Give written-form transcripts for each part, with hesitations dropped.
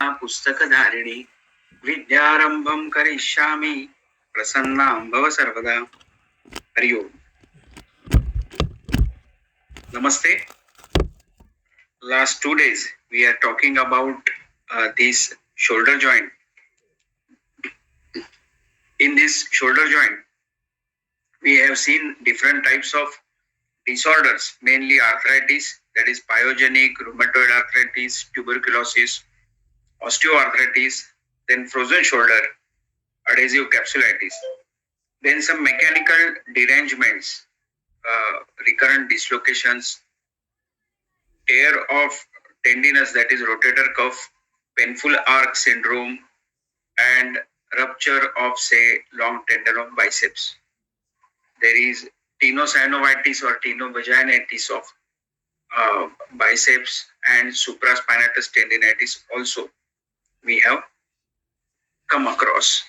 पुस्तकधारिणी विद्यारंभं करिष्यामि प्रसन्नां भव सर्वदा. हरि ओम. Namaste. Last 2 days we are talking about this shoulder joint. In this shoulder joint we have seen different types of disorders, mainly arthritis, that is pyogenic, rheumatoid arthritis, tuberculosis, osteoarthritis, then frozen shoulder, adhesive capsulitis, then some mechanical derangements, recurrent dislocations, tear of tendinous, that is rotator cuff, painful arc syndrome, and rupture of, say, long tendon of biceps. There is tenosynovitis or tenovaginitis of biceps and supraspinatus tendinitis also we have come across.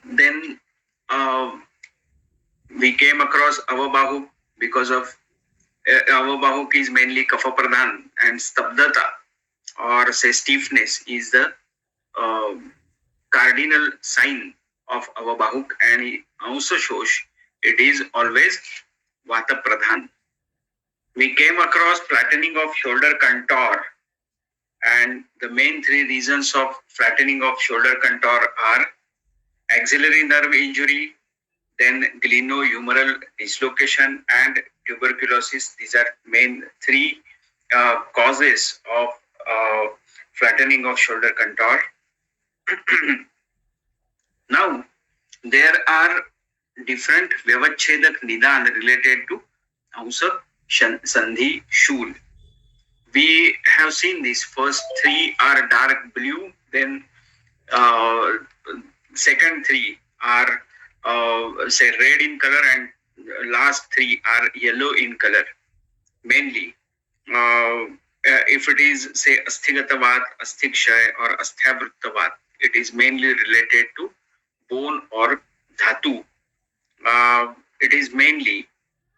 Then we came across avabahuk because of avabahuk is mainly kapha pradhan, and stabdata or say stiffness is the cardinal sign of avabahuk, and ansashosh it is always vata pradhan. We came across flattening of shoulder contour, and the main three reasons of flattening of shoulder contour are axillary nerve injury, then glenohumeral dislocation, and tuberculosis. These are main three causes of flattening of shoulder contour. Now, there are different vyavachhedak nidan related to Ausa Sandhi Shul. We have seen these first three are dark blue, then second three are say red in color, and last three are yellow in color. Mainly, if it is say asthigatavat, asthikshay, or asthyavrittavad, it is mainly related to bone or dhatu. It is mainly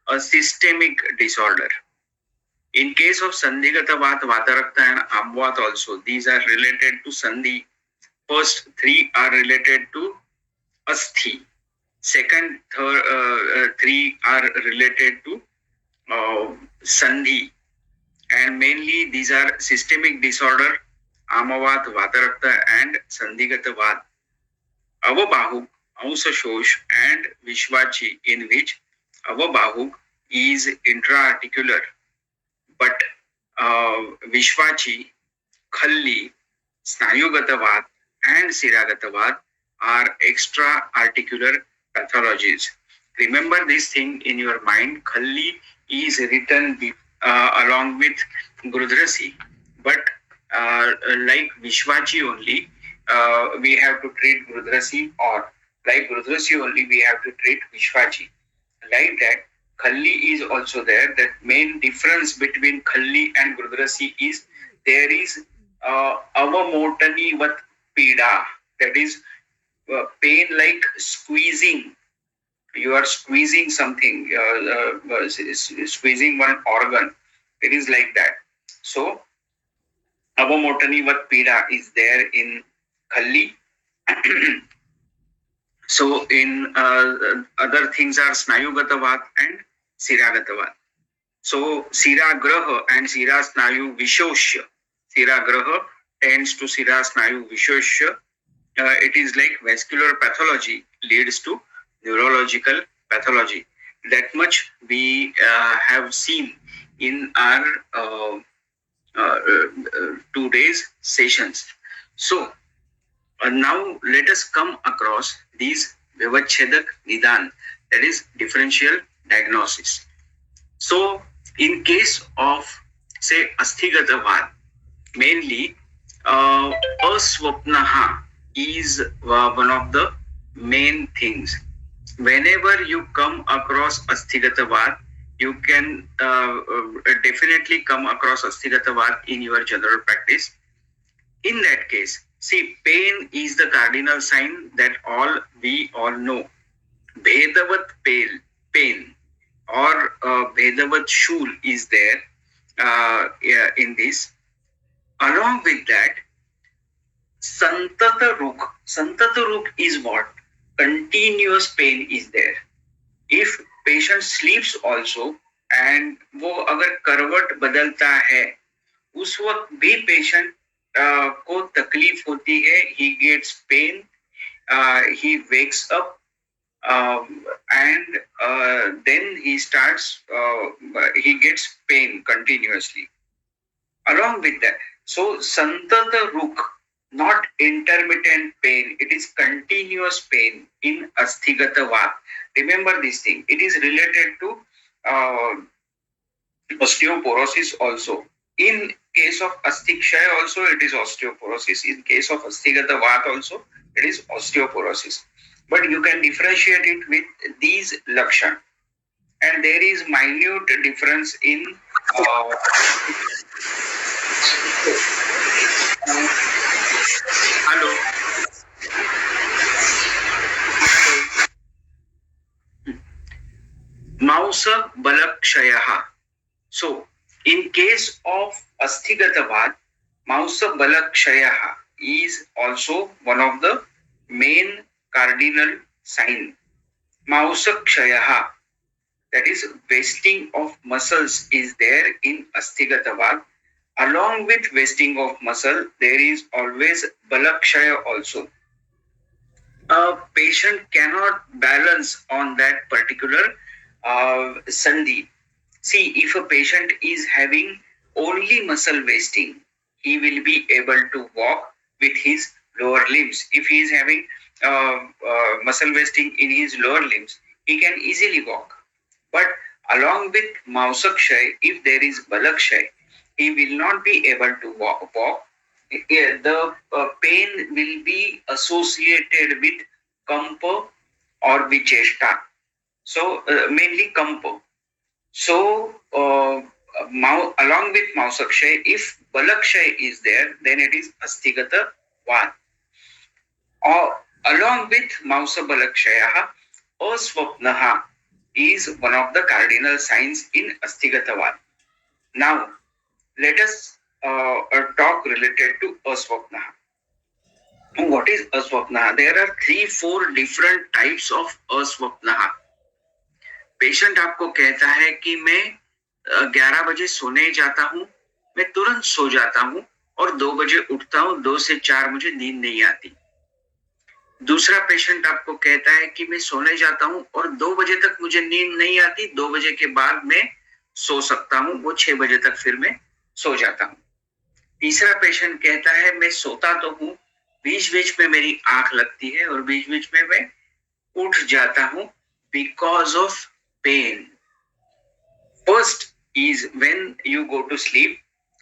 a systemic disorder. In case of sandhigatavat, vatarakta, and amvat also, these are related to sandhi. First three are related to asthi. Second, third, three are related to sandhi, and mainly these are systemic disorder, amavat, vatarakta, and sandhigatavat. Avabahuk, ansashosh, and vishwachi, in which avabahuk is intra-articular, but vishwachi, khalli, snayugatavad, and siragatavad are extra-articular pathologies. Remember this thing in your mind. Khalli is written along with Grudrasi, but like Vishwachi only, we have to treat Grudrasi, or like Grudrasi only, we have to treat Vishwachi. Like that, Khalli is also there. That main difference between Khalli and Grudrasi is there is avamotani vat pida, that is pain like squeezing. You are squeezing something, squeezing one organ. It is like that. So, avamotani vat pida is there in Khalli. So, in other things are snayugatavad and siragatavad. So, siragraha and sirasnayu vishoshya. Siragraha tends to sirasnayu vishoshya. It is like vascular pathology leads to neurological pathology. That much we have seen in our 2 days sessions. So now let us come across these vyavachhedak nidan, that is differential diagnosis. So in case of say asthigatavat, mainly aswapnaha is one of the main things. Whenever you come across asthigatavat, you can definitely come across asthigatavat in your general practice. In that case, see, pain is the cardinal sign that we all know. Bhedavat pain or Bhedavat shul is there in this. along with that, santata ruk is what? Continuous pain is there. If patient sleeps also and वो अगर करवट बदलता है उस वक्त भी patient को तकलीफ होती है. He gets pain, he wakes up, and then he gets pain continuously. Along with that, so santata ruk, not intermittent pain, it is continuous pain in asthigata vat. Remember this thing, it is related to osteoporosis also. In case of asthikshaya also it is osteoporosis. In case of asthigata vat also it is osteoporosis. But you can differentiate it with these lakshan. And there is minute difference in hello. Mausa balakshaya. So, in case of asthigata vat, mausa balakshaya is also one of the main cardinal sign. Mausakshayaha, that is wasting of muscles, is there in asthigata vat. Along with wasting of muscle, there is always balakshaya also. A patient cannot balance on that particular sandhi. See, if a patient is having only muscle wasting, he will be able to walk with his lower limbs. If he is having muscle wasting in his lower limbs, he can easily walk. But along with mausakshay, if there is balakshay, he will not be able to walk. The pain will be associated with kampa or vicheshta. So mainly kampa. So along with mausakshay, if balakshay is there, then it is asthigata vat. Or along with mausa balakshaya, aswapnaha is one of the cardinal signs in asthigata vat. Now let us talk related to aswapnaha. What is aswapnaha? There are 3-4 different types of aswapnaha. Patient आपको कहता है कि मैं 11 बजे सोने जाता हूँ, मैं तुरंत सो जाता हूँ और 2 बजे उठता हूँ, 2 से 4 मुझे नींद नहीं आती. दूसरा पेशेंट आपको कहता है कि मैं सोने जाता हूँ और 2 बजे तक मुझे नींद नहीं आती, 2 बजे के बाद मैं सो सकता हूँ, वो 6 बजे तक फिर मैं सो जाता हूँ. तीसरा पेशेंट कहता है मैं सोता तो हूँ, बीच बीच में मेरी आंख लगती है और बीच बीच में मैं उठ जाता हूँ because of pain. First is when you go to sleep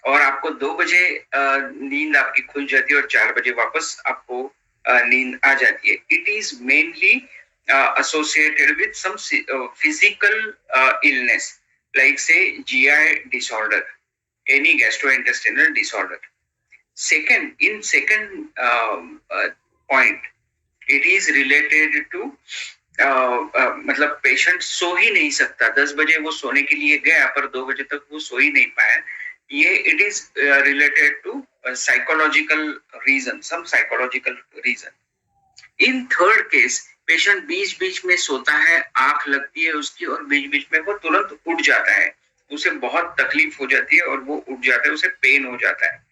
और आपको 2 बजे नींद आपकी खुल जाती है और 4 बजे वापस आपको नींद आ जाती है. It is mainly associated with some physical illness, like say GI disorder, any gastrointestinal disorder. In second point, it is related to मतलब पेशेंट सो ही नहीं सकता, 10 बजे वो सोने के लिए गया पर 2 बजे तक वो सो ही नहीं पाया. ये it is related to psychological reason, some psychological reason. In third case, patient बीच बीच में सोता है, आंख लगती है उसकी और बीच बीच में वो तुरंत उठ जाता है, उसे बहुत तकलीफ हो जाती है और वो उठ जाता है, उसे पेन हो जाता है.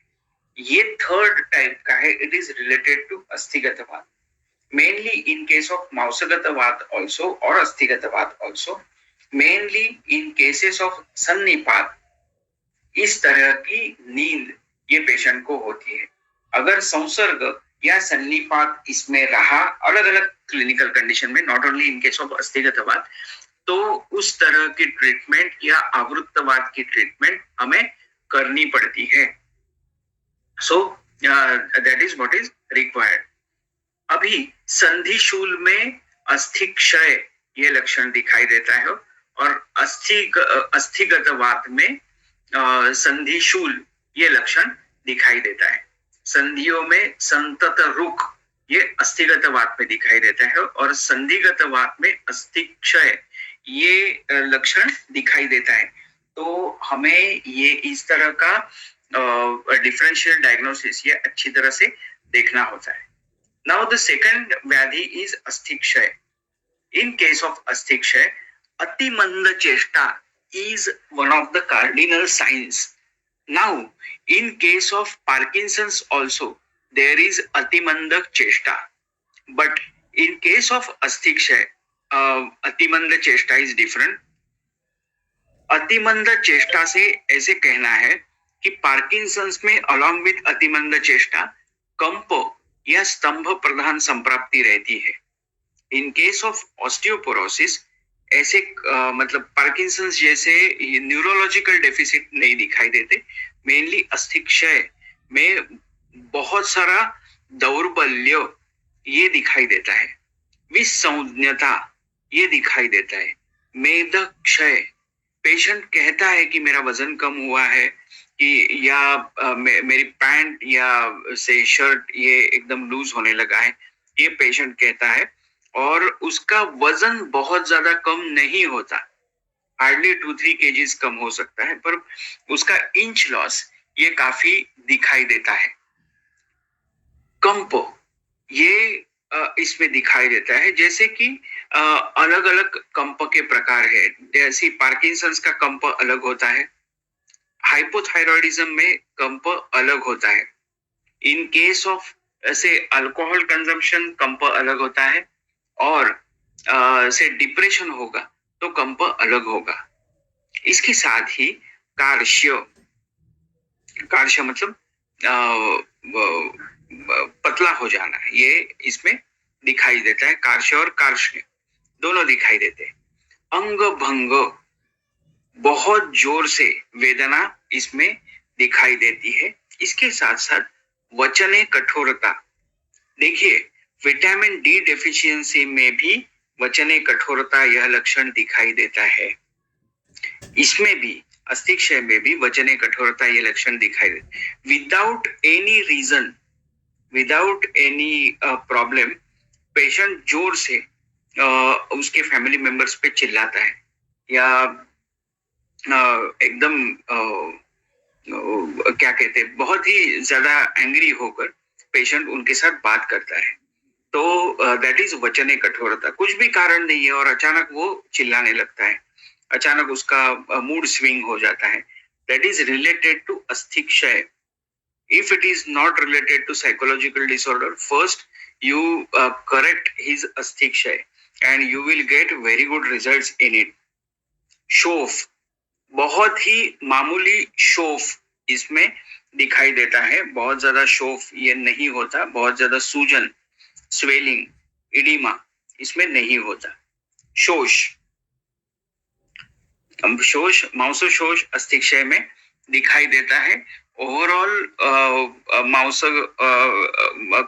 ये थर्ड टाइप का है. It is related to asthigat vat. Mainly in case of mausagata vat also or asthigata vat also. Mainly in cases of सन्निपात, इस तरह की नींद ये पेशेंट को होती है. अगर संसर्ग या सन्निपात इसमें रहा अलग अलग क्लिनिकल कंडीशन में, not only in case of asthigat vat, तो उस तरह की ट्रीटमेंट या आवृत्तवात की ट्रीटमेंट हमें करनी पड़ती है. So that is what is required. अभी संधिशूल में अस्थिक्षय ये लक्षण दिखाई देता है और अस्थिगत वात में संधिशूल ये लक्षण दिखाई देता है. संधियों में संतत रुख ये अस्थिगत वात में दिखाई देता है और संधिगत वात में अस्थिक्षय ये लक्षण दिखाई देता है. तो हमें ये इस तरह का डिफरेंशियल डायग्नोसिस ये अच्छी तरह से देखना होता है. नाउ द सेकंड व्याधि इज अस्थिक्षय. इन केस ऑफ अस्थिक्षय, अतिमंद चेष्टा is one of the cardinal signs. Now, in case of Parkinson's also, there is atimanda cheshta. But in case of अस्थिक्षय, अतिमंद चेष्टा is different. अतिमंद चेष्टा से ऐसे कहना है कि पार्किंसंस में along with अतिमंद चेष्टा कंप या स्तंभ प्रधान संप्राप्ति रहती है. इन केस ऑफ ऑस्टियोपोरोसिस ऐसे मतलब पार्किंसंस जैसे न्यूरोलॉजिकल डेफिसिट नहीं दिखाई देते. मेनली अस्थिक्षय में बहुत सारा दौर्बल्य ये दिखाई देता है. विसंज्ञता ये दिखाई देता है. मेदक्षय, पेशेंट कहता है कि मेरा वजन कम हुआ है कि या मेरी पैंट या से शर्ट ये एकदम लूज होने लगा है, ये पेशेंट कहता है. और उसका वजन बहुत ज्यादा कम नहीं होता, हार्डली 2-3 kgs कम हो सकता है, पर उसका इंच लॉस ये काफी दिखाई देता है. कंप ये इसमें दिखाई देता है. जैसे कि अलग अलग कंप के प्रकार है. जैसे पार्किंसंस का कंप अलग होता है, हाइपोथायरॉयडिज्म में कंप अलग होता है. इन केस ऑफ ऐसे अल्कोहल कंजम्पशन कंप अलग होता है, और से डिप्रेशन होगा तो कंप अलग होगा. इसके साथ ही कार्श्य मतलब पतला हो जाना, ये इसमें दिखाई देता है. कार्श्य और कार्श्य दोनों दिखाई देते हैं. अंग भंग, बहुत जोर से वेदना इसमें दिखाई देती है. इसके साथ साथ वचने कठोरता. देखिए, विटामिन डी डेफिशिएंसी में भी वचने कठोरता यह लक्षण दिखाई देता है. इसमें भी अस्थिक्षय में भी वचने कठोरता ये लक्षण दिखाई देता है. Without any reason, without any problem, patient जोर से उसके फैमिली मेंबर्स पे चिल्लाता है या एकदम क्या कहते हैं, बहुत ही ज्यादा एंग्री होकर पेशेंट उनके साथ बात करता है, तो दैट इज वचने कठोरता. कुछ भी कारण नहीं है और अचानक वो चिल्लाने लगता है, अचानक उसका मूड स्विंग हो जाता है. That is related to asthikshay. If it is not related to psychological disorder, first you correct his अस्थिक्षय and you will get very good results in it. शोफ, बहुत ही मामूली शोफ इसमें दिखाई देता है. बहुत ज्यादा शोफ ये नहीं होता. बहुत ज्यादा सूजन, स्वेलिंग, इडिमा इसमें नहीं होता. शोष, मांसोशोष अस्थिक्षय में दिखाई देता है. ओवरऑल मांस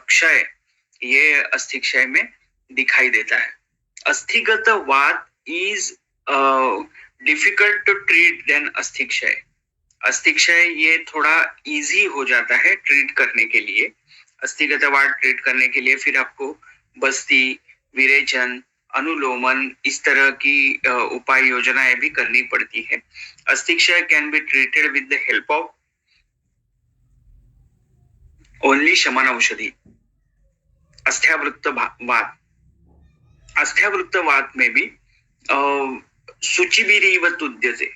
क्षय ये अस्थिक्षय में दिखाई देता है. Asthigat vaat is difficult to treat than asthikshay. अस्थिक्षय ये थोड़ा इजी हो जाता है ट्रीट करने के लिए. अस्थिगत वात ट्रीट करने के लिए फिर आपको बस्ती, विरेचन, अनुलोमन इस तरह की उपाय योजनाएं भी करनी पड़ती है. Asthikshay can be treated with the help of only shaman aushadhi. अस्थिवृत्त वात, अस्थिवृत्त वात में भी सूचिभिरीव तुद्यते,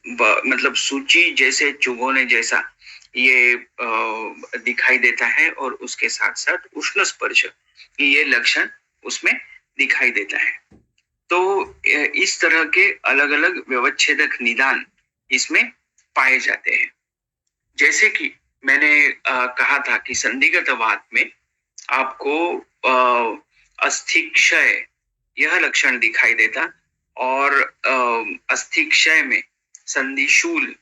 मतलब सूची जैसे चुभोने जैसा ये दिखाई देता है, और उसके साथ साथ उष्ण स्पर्श ये लक्षण उसमें दिखाई देता है. तो इस तरह के अलग अलग व्यवच्छेदक निदान इसमें पाए जाते हैं. जैसे कि मैंने कहा था कि संधिगत वात में आपको अस्थिक्षय यह लक्षण दिखाई देता, और अस्थिक्षय में संधिशूल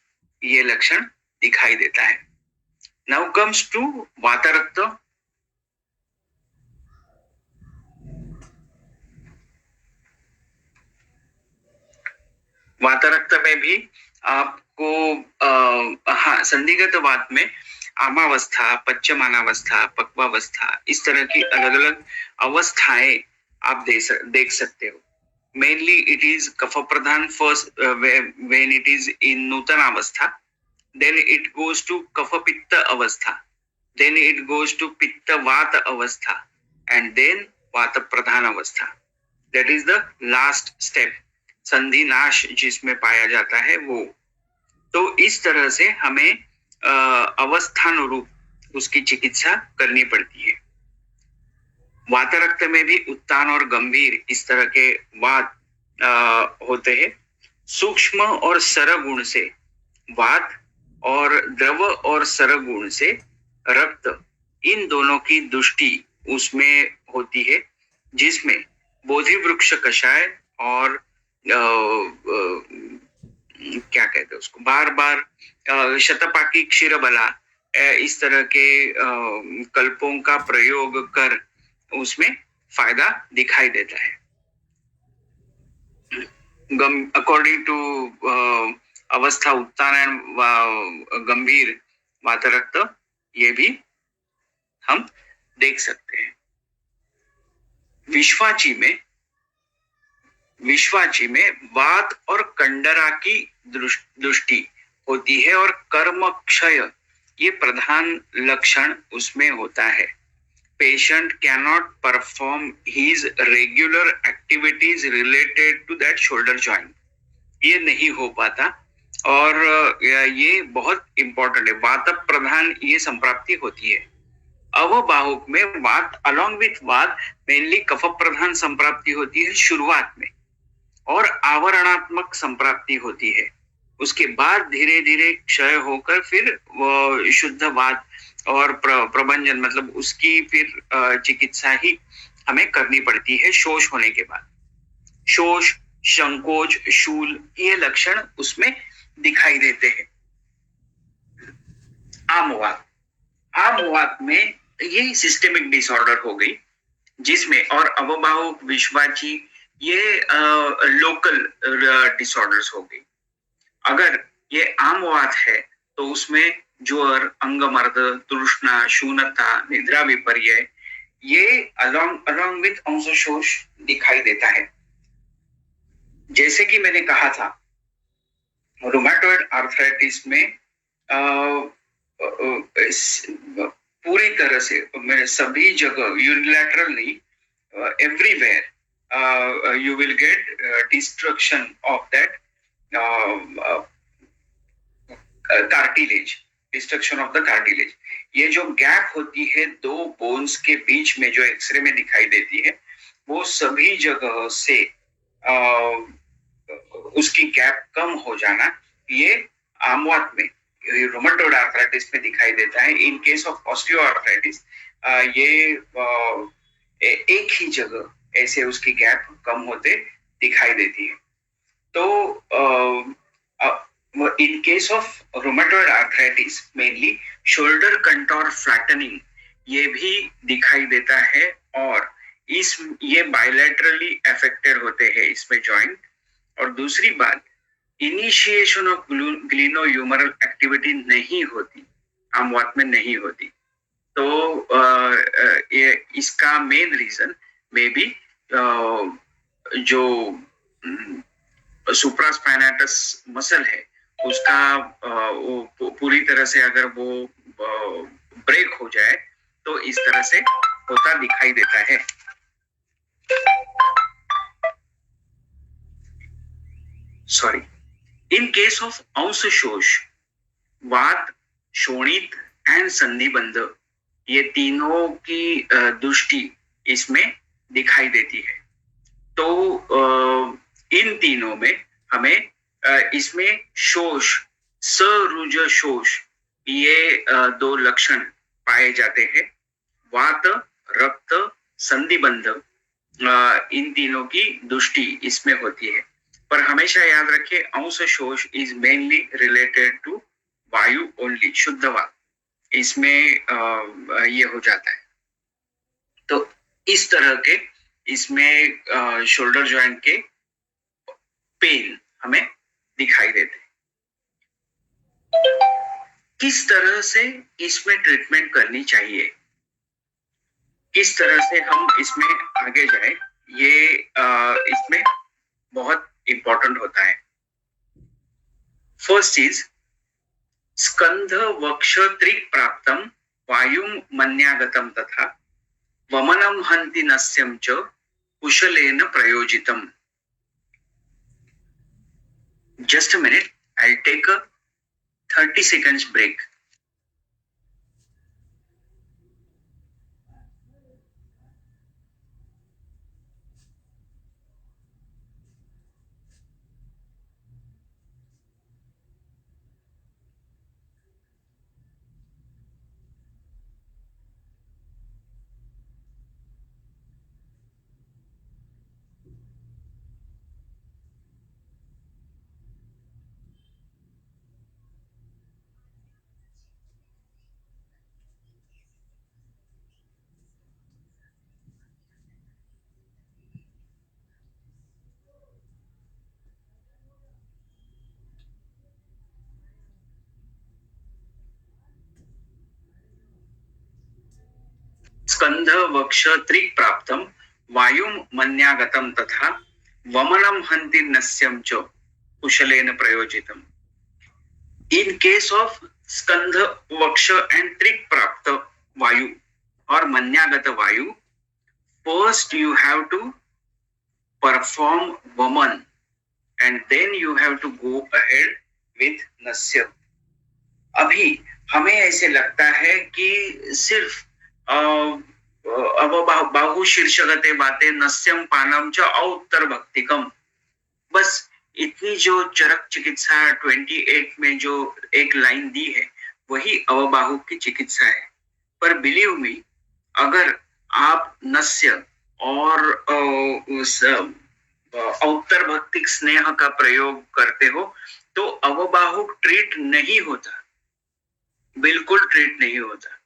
ये लक्षण दिखाई देता है. नाउ कम्स टू वातरक्त. वातरक्त में भी आपको हाँ, संधिगत वात में आमावस्था, पच्चमानावस्था, पक्वावस्था इस तरह की अलग अलग अवस्थाएं आप देख सकते हो. mainly it is kapha pradhan first when it is in nutana avastha, then it goes to kapha pitta avastha, then it goes to pitta vata avastha, and then vata pradhan avastha. That is the last step, संधि नाश जिसमें पाया जाता है वो। तो इस तरह से हमें अवस्थानुरूप उसकी चिकित्सा करनी पड़ती है। वातरक्त में भी उत्तान और गंभीर इस तरह के वात होते हैं। सूक्ष्म और सरगुण से वात और द्रव और सरगुण से रक्त, इन दोनों की दृष्टि उसमें होती है, जिसमें बोधि वृक्ष कषाय और क्या कहते हैं उसको, बार बार शतपाकी क्षीरबला इस तरह के कल्पों का प्रयोग कर उसमें फायदा दिखाई देता है। अकॉर्डिंग टू अवस्था उत्तान एंड गंभीर वातरक्त, ये भी हम देख सकते हैं। विश्वाची में वात और कंडरा की दृष्टि होती है और कर्म क्षय ये प्रधान लक्षण उसमें होता है। Patient cannot perform his regular activities related to that shoulder joint, ये नहीं हो पाता, और ये बहुत इम्पोर्टेंट है। वात प्रधान ये संप्राप्ति होती है। अवबाहुक में वात along with वात मेनली कफ प्रधान संप्राप्ति होती है शुरुआत में, और आवरणात्मक संप्राप्ति होती है। उसके बाद धीरे धीरे क्षय होकर फिर वो शुद्ध वात और प्रबंजन, मतलब उसकी फिर चिकित्सा ही हमें करनी पड़ती है शोष होने के बाद। शोष, संकोच, शूल ये लक्षण उसमें दिखाई देते हैं। आमवात में ये सिस्टेमिक डिसऑर्डर हो गई, जिसमें और अवबाहुक, विश्वाची ये लोकल डिसऑर्डर्स हो गई। अगर ये आमवात है तो उसमें ज्वर, अंगमर्द, तृष्णा, शून्यता, निद्रा विपर्य ये along with अंशशोष दिखाई देता है। जैसे कि मैंने कहा था, रूमेटॉइड आर्थराइटिस में पूरी तरह से सभी जगह यूनिलैटरल नहीं, everywhere you will get destruction of that cartilage, destruction of the cartilage। ये जो गैप होती है दो बोन्स के बीच में जो एक्सरे में दिखाई देती है, वो सभी जगह से उसकी गैप कम हो जाना, ये आमवात में, रूमेटॉइड आर्थराइटिस में दिखाई देता है। इन केस ऑफ ऑस्टियोआर्थराइटिस ये एक ही जगह ऐसे उसकी गैप कम होते दिखाई देती है। तो in case of rheumatoid arthritis mainly shoulder contour flattening ये भी दिखाई देता है, और ये bilaterally affected होते हैं इसमें joint। और दूसरी बात, इनिशिएशन ऑफ ग्लिनोह्यूमरल एक्टिविटी नहीं होती, आमवात में नहीं होती। तो ये इसका मेन रीजन मे बी जो सुप्रास्पाइनेटस मसल है उसका वो पूरी तरह से अगर वो ब्रेक हो जाए तो इस तरह से होता दिखाई देता है। सॉरी, इन केस ऑफ अंशशोष, वात, शोणित एंड संधिबंध ये तीनों की दृष्टि इसमें दिखाई देती है। तो इन तीनों में हमें इसमें शोष, सरुज शोष ये दो लक्षण पाए जाते हैं। वात, रक्त, संधिबंध इन तीनों की दृष्टि इसमें होती है। पर हमेशा याद रखिए, अंशशोष इज मेनली रिलेटेड टू वायु ओनली, शुद्ध वात इसमें ये हो जाता है। तो इस तरह के इसमें शोल्डर जॉइंट के पेन हमें दिखाई देते हैं। किस तरह से इसमें ट्रीटमेंट करनी चाहिए, किस तरह से हम इसमें आगे जाए, ये इसमें बहुत इंपॉर्टेंट होता है। फर्स्ट इज स्कंध वक्ष त्रिक प्राप्तम वायुम मन्यागतम तथा वमनम हंति नस्यम च कुशलेन प्रयोजितम। Just a minute, I'll take a 30 seconds break. स्कंध वक्ष त्रिक प्राप्तम वायुम मन्यागतम तथा वमनम हंति नस्यम च कुशलेन प्रयोजितम। In case of skandha, vaksha and trik prapta vayu or manyagata vayu, first you have to perform vaman and then you have to go ahead with nasya. अभी हमें ऐसे लगता है कि सिर्फ अब बाहु शीर्षगते बातें नस्यम पानम च औत्तर भक्तिकम, बस इतनी जो चरक चिकित्सा 28 में जो एक लाइन दी है वही अवबाहु की चिकित्सा है। पर बिलीव मी, अगर आप नस्य और औत्तर भक्तिक स्नेह का प्रयोग करते हो तो अवबाहु ट्रीट नहीं होता, बिल्कुल ट्रीट नहीं होता।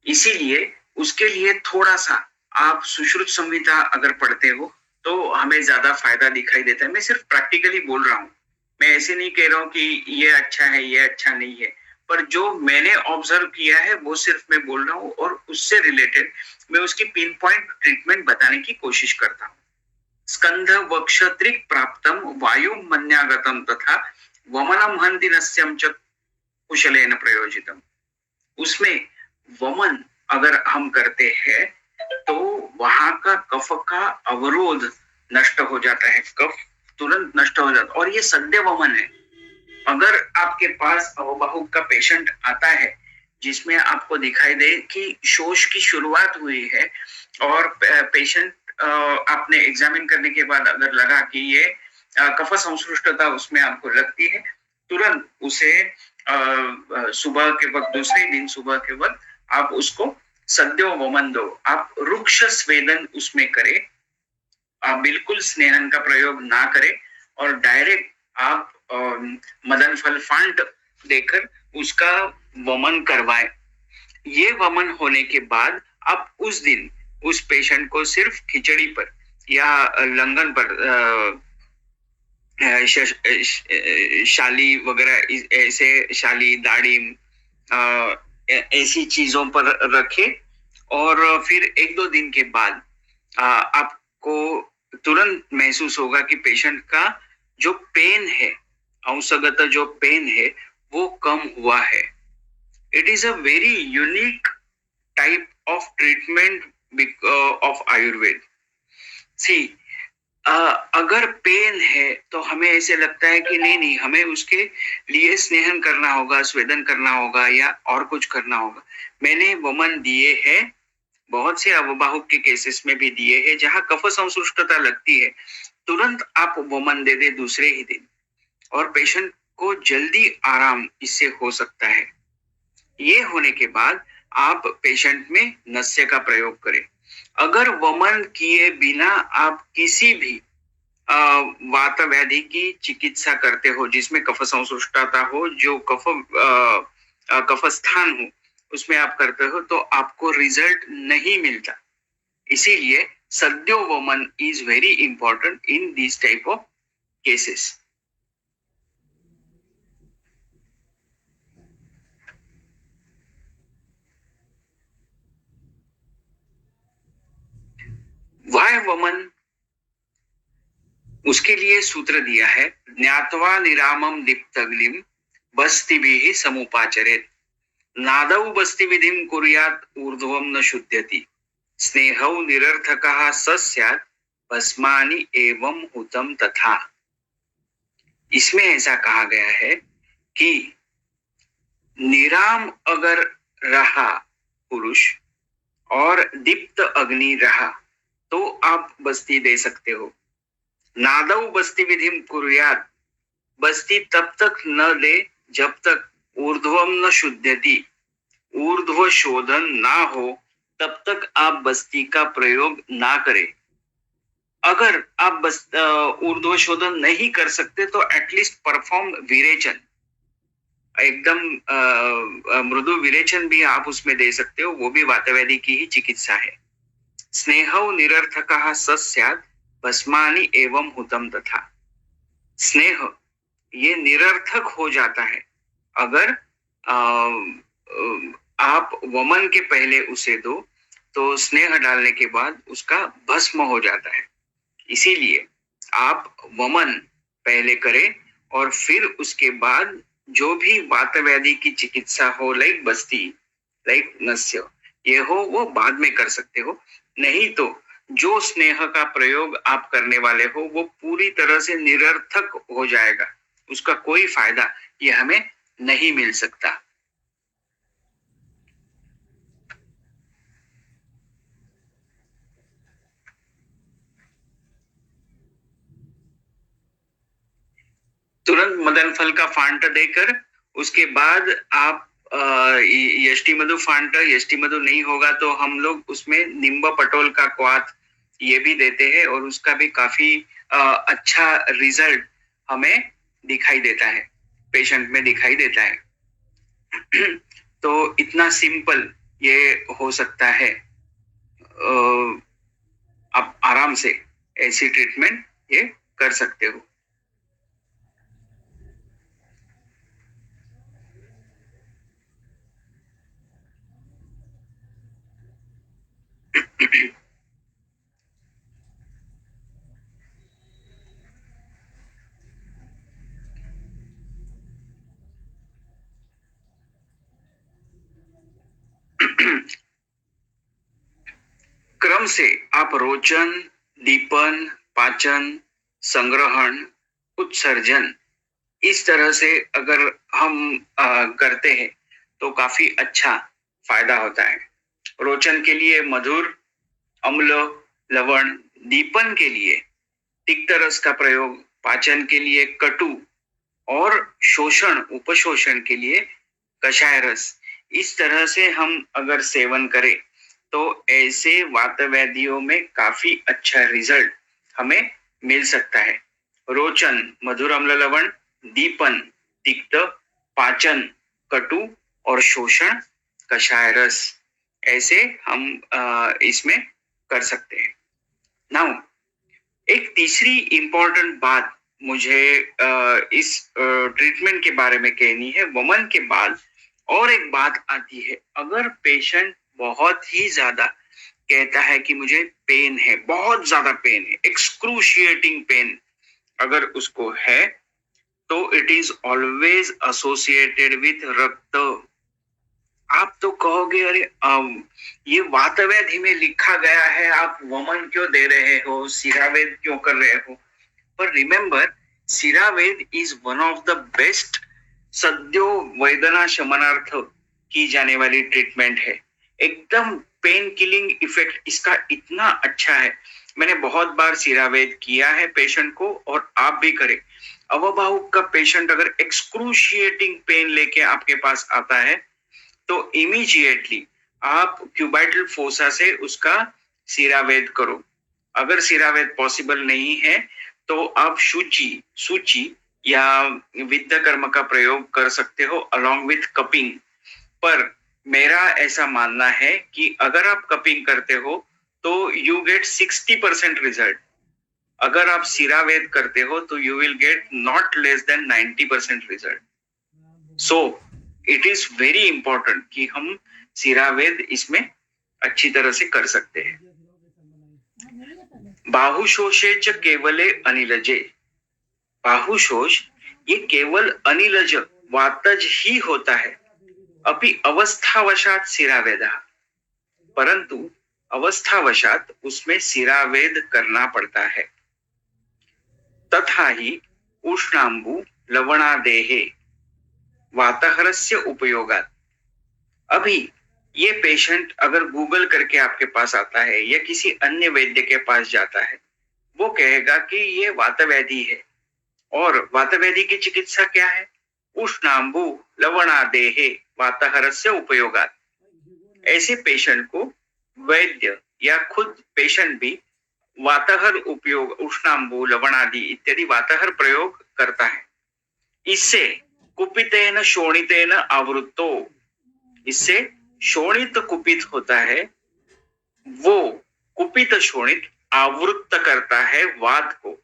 इसीलिए उसके लिए थोड़ा सा आप सुश्रुत संहिता अगर पढ़ते हो तो हमें ज्यादा फायदा दिखाई देता है। मैं सिर्फ प्रैक्टिकली बोल रहा हूँ, मैं ऐसे नहीं कह रहा हूँ कि ये अच्छा है ये अच्छा नहीं है, पर जो मैंने ऑब्जर्व किया है वो सिर्फ मैं बोल रहा हूँ और उससे रिलेटेड मैं उसकी पिन पॉइंट ट्रीटमेंट बताने की कोशिश करता हूँ। स्कंध वक्ष त्रिक प्राप्तम वायु मन्यागतम तथा वमनम हंति नस्यम च कुशलेन प्रयोजितम। उसमें वमन अगर हम करते हैं तो वहां का कफ का अवरोध नष्ट हो जाता है, कफ तुरंत नष्ट हो जाता है और ये सद्य वमन है। अगर आपके पास अवबाहु का पेशेंट आता है जिसमें आपको दिखाई दे कि शोष की शुरुआत हुई है और पेशेंट आपने एग्जामिन करने के बाद अगर लगा कि ये कफ संसृष्टता उसमें आपको लगती है, तुरंत उसे सुबह के वक्त, दूसरे दिन सुबह के वक्त आप उसको सद्यो वमन दो। आप रुक्ष स्वेदन उसमें करें, आप बिल्कुल स्नेहन का प्रयोग ना करें और डायरेक्ट आप मदन फल फांट देकर उसका वमन करवाएं। ये वमन होने के बाद आप उस दिन उस पेशेंट को सिर्फ खिचड़ी पर या लंगन पर शाली वगैरह, ऐसे शाली दाढ़ी ऐसी चीजों पर रखे और फिर एक दो दिन के बाद आपको तुरंत महसूस होगा कि पेशेंट का जो पेन है, अंशगत जो पेन है वो कम हुआ है। It is a very unique type of treatment of Ayurveda. See अगर पेन है तो हमें ऐसे लगता है कि नहीं नहीं हमें उसके लिए स्नेहन करना होगा, स्वेदन करना होगा या और कुछ करना होगा। मैंने वमन दिए हैं, बहुत से अवबाहु के केसेस में भी दिए हैं जहां कफ संसृष्टता लगती है, तुरंत आप वमन दे दे दूसरे ही दिन और पेशेंट को जल्दी आराम इससे हो सकता है। ये होने के बाद आप पेशेंट में नस्य का प्रयोग करें। अगर वमन किए बिना आप किसी भी वात व्याधि की चिकित्सा करते हो जिसमें कफ संसृष्टता हो, जो कफ स्थान हो उसमें आप करते हो तो आपको रिजल्ट नहीं मिलता। इसीलिए सद्यो वमन is very important in this type of cases. Why woman? उसके लिए सूत्र दिया है, ज्ञात्वा निरामम दीप्तग्लिम बस्तिभिः समुपाचरेत्, नादौ बस्तिविधिं कुर्यात् ऊर्ध्वं न शुध्यति, स्नेहौ निरर्थकः स स्यात् भस्मानि एवं हुतम तथा। इसमें ऐसा कहा गया है कि निराम अगर रहा पुरुष और दीप्त अग्नि रहा तो आप बस्ती दे सकते हो। नादौ बस्ती विधिम कुर्यात, बस्ती तब तक न दे जब तक ऊर्ध्वम न शुद्धति, ऊर्ध्व शोधन ना हो तब तक आप बस्ती का प्रयोग ना करें। अगर आप ऊर्ध्व शोधन नहीं कर सकते तो एटलीस्ट परफॉर्म विरेचन, एकदम मृदु विरेचन भी आप उसमें दे सकते हो, वो भी वातव्याधि की ही चिकित्सा है। स्नेहौ निरर्थकः स स्यात् भस्मानि एवं हुतम तथा। स्नेह ये निरर्थक हो जाता है अगर आप वमन के पहले उसे दो तो स्नेह डालने के बाद उसका भस्म हो जाता है। इसीलिए आप वमन पहले करें और फिर उसके बाद जो भी वातव्याधि की चिकित्सा हो, लाइक बस्ती, लाइक नस्य, ये हो वो बाद में कर सकते हो। नहीं तो जो स्नेह का प्रयोग आप करने वाले हो वो पूरी तरह से निरर्थक हो जाएगा, उसका कोई फायदा ये हमें नहीं मिल सकता। तुरंत मदन फल का फांट देकर उसके बाद आप यष्टि मधु फांट, यष्टि मधु नहीं होगा तो हम लोग उसमें निम्ब पटोल का क्वाथ ये भी देते हैं और उसका भी काफी अच्छा रिजल्ट हमें दिखाई देता है, पेशेंट में दिखाई देता है। तो इतना सिंपल ये हो सकता है, आप आराम से ऐसी ट्रीटमेंट ये कर सकते हो। क्रम से आप रोचन, दीपन, पाचन, संग्रहण, उत्सर्जन इस तरह से अगर हम करते हैं तो काफी अच्छा फायदा होता है। रोचन के लिए मधुर, अम्ल, लवण, दीपन के लिए तिक्त रस का प्रयोग, पाचन के लिए कटु और शोषण, उपशोषण के लिए कषाय रस। इस तरह से हम अगर सेवन करें तो ऐसे वातव्याधियों में काफी अच्छा रिजल्ट हमें मिल सकता है। रोचन मधुर अम्ल लवण, दीपन तिक्त, पाचन कटु और शोषण कषाय रस, ऐसे हम इसमें कर सकते हैं। नाउ एक तीसरी इंपॉर्टेंट बात मुझे इस ट्रीटमेंट के बारे में कहनी है। वमन के बाद और एक बात आती है, अगर पेशेंट बहुत ही ज्यादा कहता है कि मुझे पेन है, बहुत ज्यादा पेन है, एक्सक्रूशिएटिंग पेन अगर उसको है तो it is always associated with रक्त। आप तो कहोगे अरे ये वातव्याधि में लिखा गया है, आप वमन क्यों दे रहे हो, सिरावेद क्यों कर रहे हो? पर remember, siravedha is one of the best सद्यो वेदना शमनार्थ की जाने वाली ट्रीटमेंट है। एकदम पेन किलिंग इफेक्ट इसका इतना अच्छा है। मैंने बहुत बार सिरावेद किया है पेशेंट को और आप भी करें। अवभावुक का पेशेंट अगर एक्सक्रूशिएटिंग पेन लेके आपके पास आता है तो इमीडिएटली आप क्यूबाइटल फोसा से उसका सिरावेद करो। अगर सिरावेद पॉसिबल नहीं है तो आप सूची या विद्ध कर्म का प्रयोग कर सकते हो अलोंग विथ कपिंग। पर मेरा ऐसा मानना है कि अगर आप कपिंग करते हो तो यू गेट 60% रिजल्ट। अगर आप सिरावेद करते हो तो you will get not less than 90% result. So it is very important कि हम सिरावेद इसमें अच्छी तरह से कर सकते हैं। बाहुशोषे च केवले अनिलजे। बाहुशोष ये केवल अनिलज वातज ही होता है। अभी अवस्थावशात सिरावेदा, परंतु अवस्थावशात उसमें सिरावेद करना पड़ता है। तथा ही उष्णांबु लवणादेहे वातहरस्य उपयोगात। अभी ये पेशेंट अगर गूगल करके आपके पास आता है या किसी अन्य वैद्य के पास जाता है, वो कहेगा कि ये वातव्याधि है। और वातव्याधि की चिकित्सा क्या है? उष्णांबु लवणादेहे वातहरस्य उपयोगात। ऐसे पेशेंट को वैद्य या खुद पेशेंट भी वातहर उपयोग, उष्णांबु लवणादि इत्यादि वातहर प्रयोग करता है। इससे कुपितेन शोणितेन आवृत्तो, इससे शोणित कुपित होता है, वो कुपित शोणित आवृत्त करता है वात को।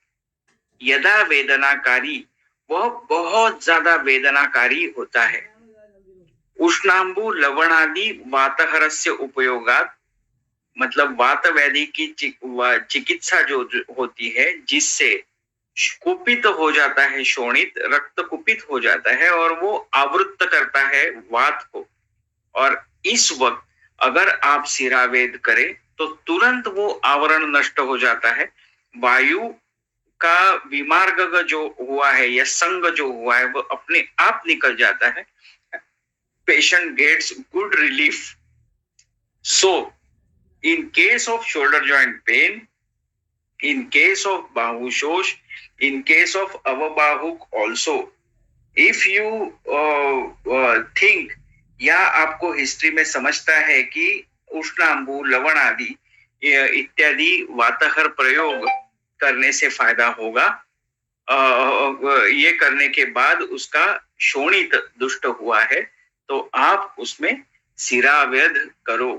यदा वेदनाकारी, वह बहुत ज्यादा वेदनाकारी होता है। उष्णांबु लवणादि वातहरस्य उपयोगात, मतलब वात व्याधि की चिकित्सा जो होती है, जिससे कुपित हो जाता है शोणित, रक्त कुपित हो जाता है और वो आवृत्त करता है वात को। और इस वक्त अगर आप सिरावेद करें तो तुरंत वो आवरण नष्ट हो जाता है। वायु का विमार्ग जो हुआ है या संग जो हुआ है वो अपने आप निकल जाता है। Patient gets good relief. So in case of shoulder joint pain, in case of bahushosh, in case of avabahuk also, if you think या आपको हिस्ट्री में समझता है कि उष्णांबु लवण आदि इत्यादि वातहर प्रयोग करने से फायदा होगा, ये करने के बाद उसका शोणित दुष्ट हुआ है, तो आप उसमें सिरावेद करो।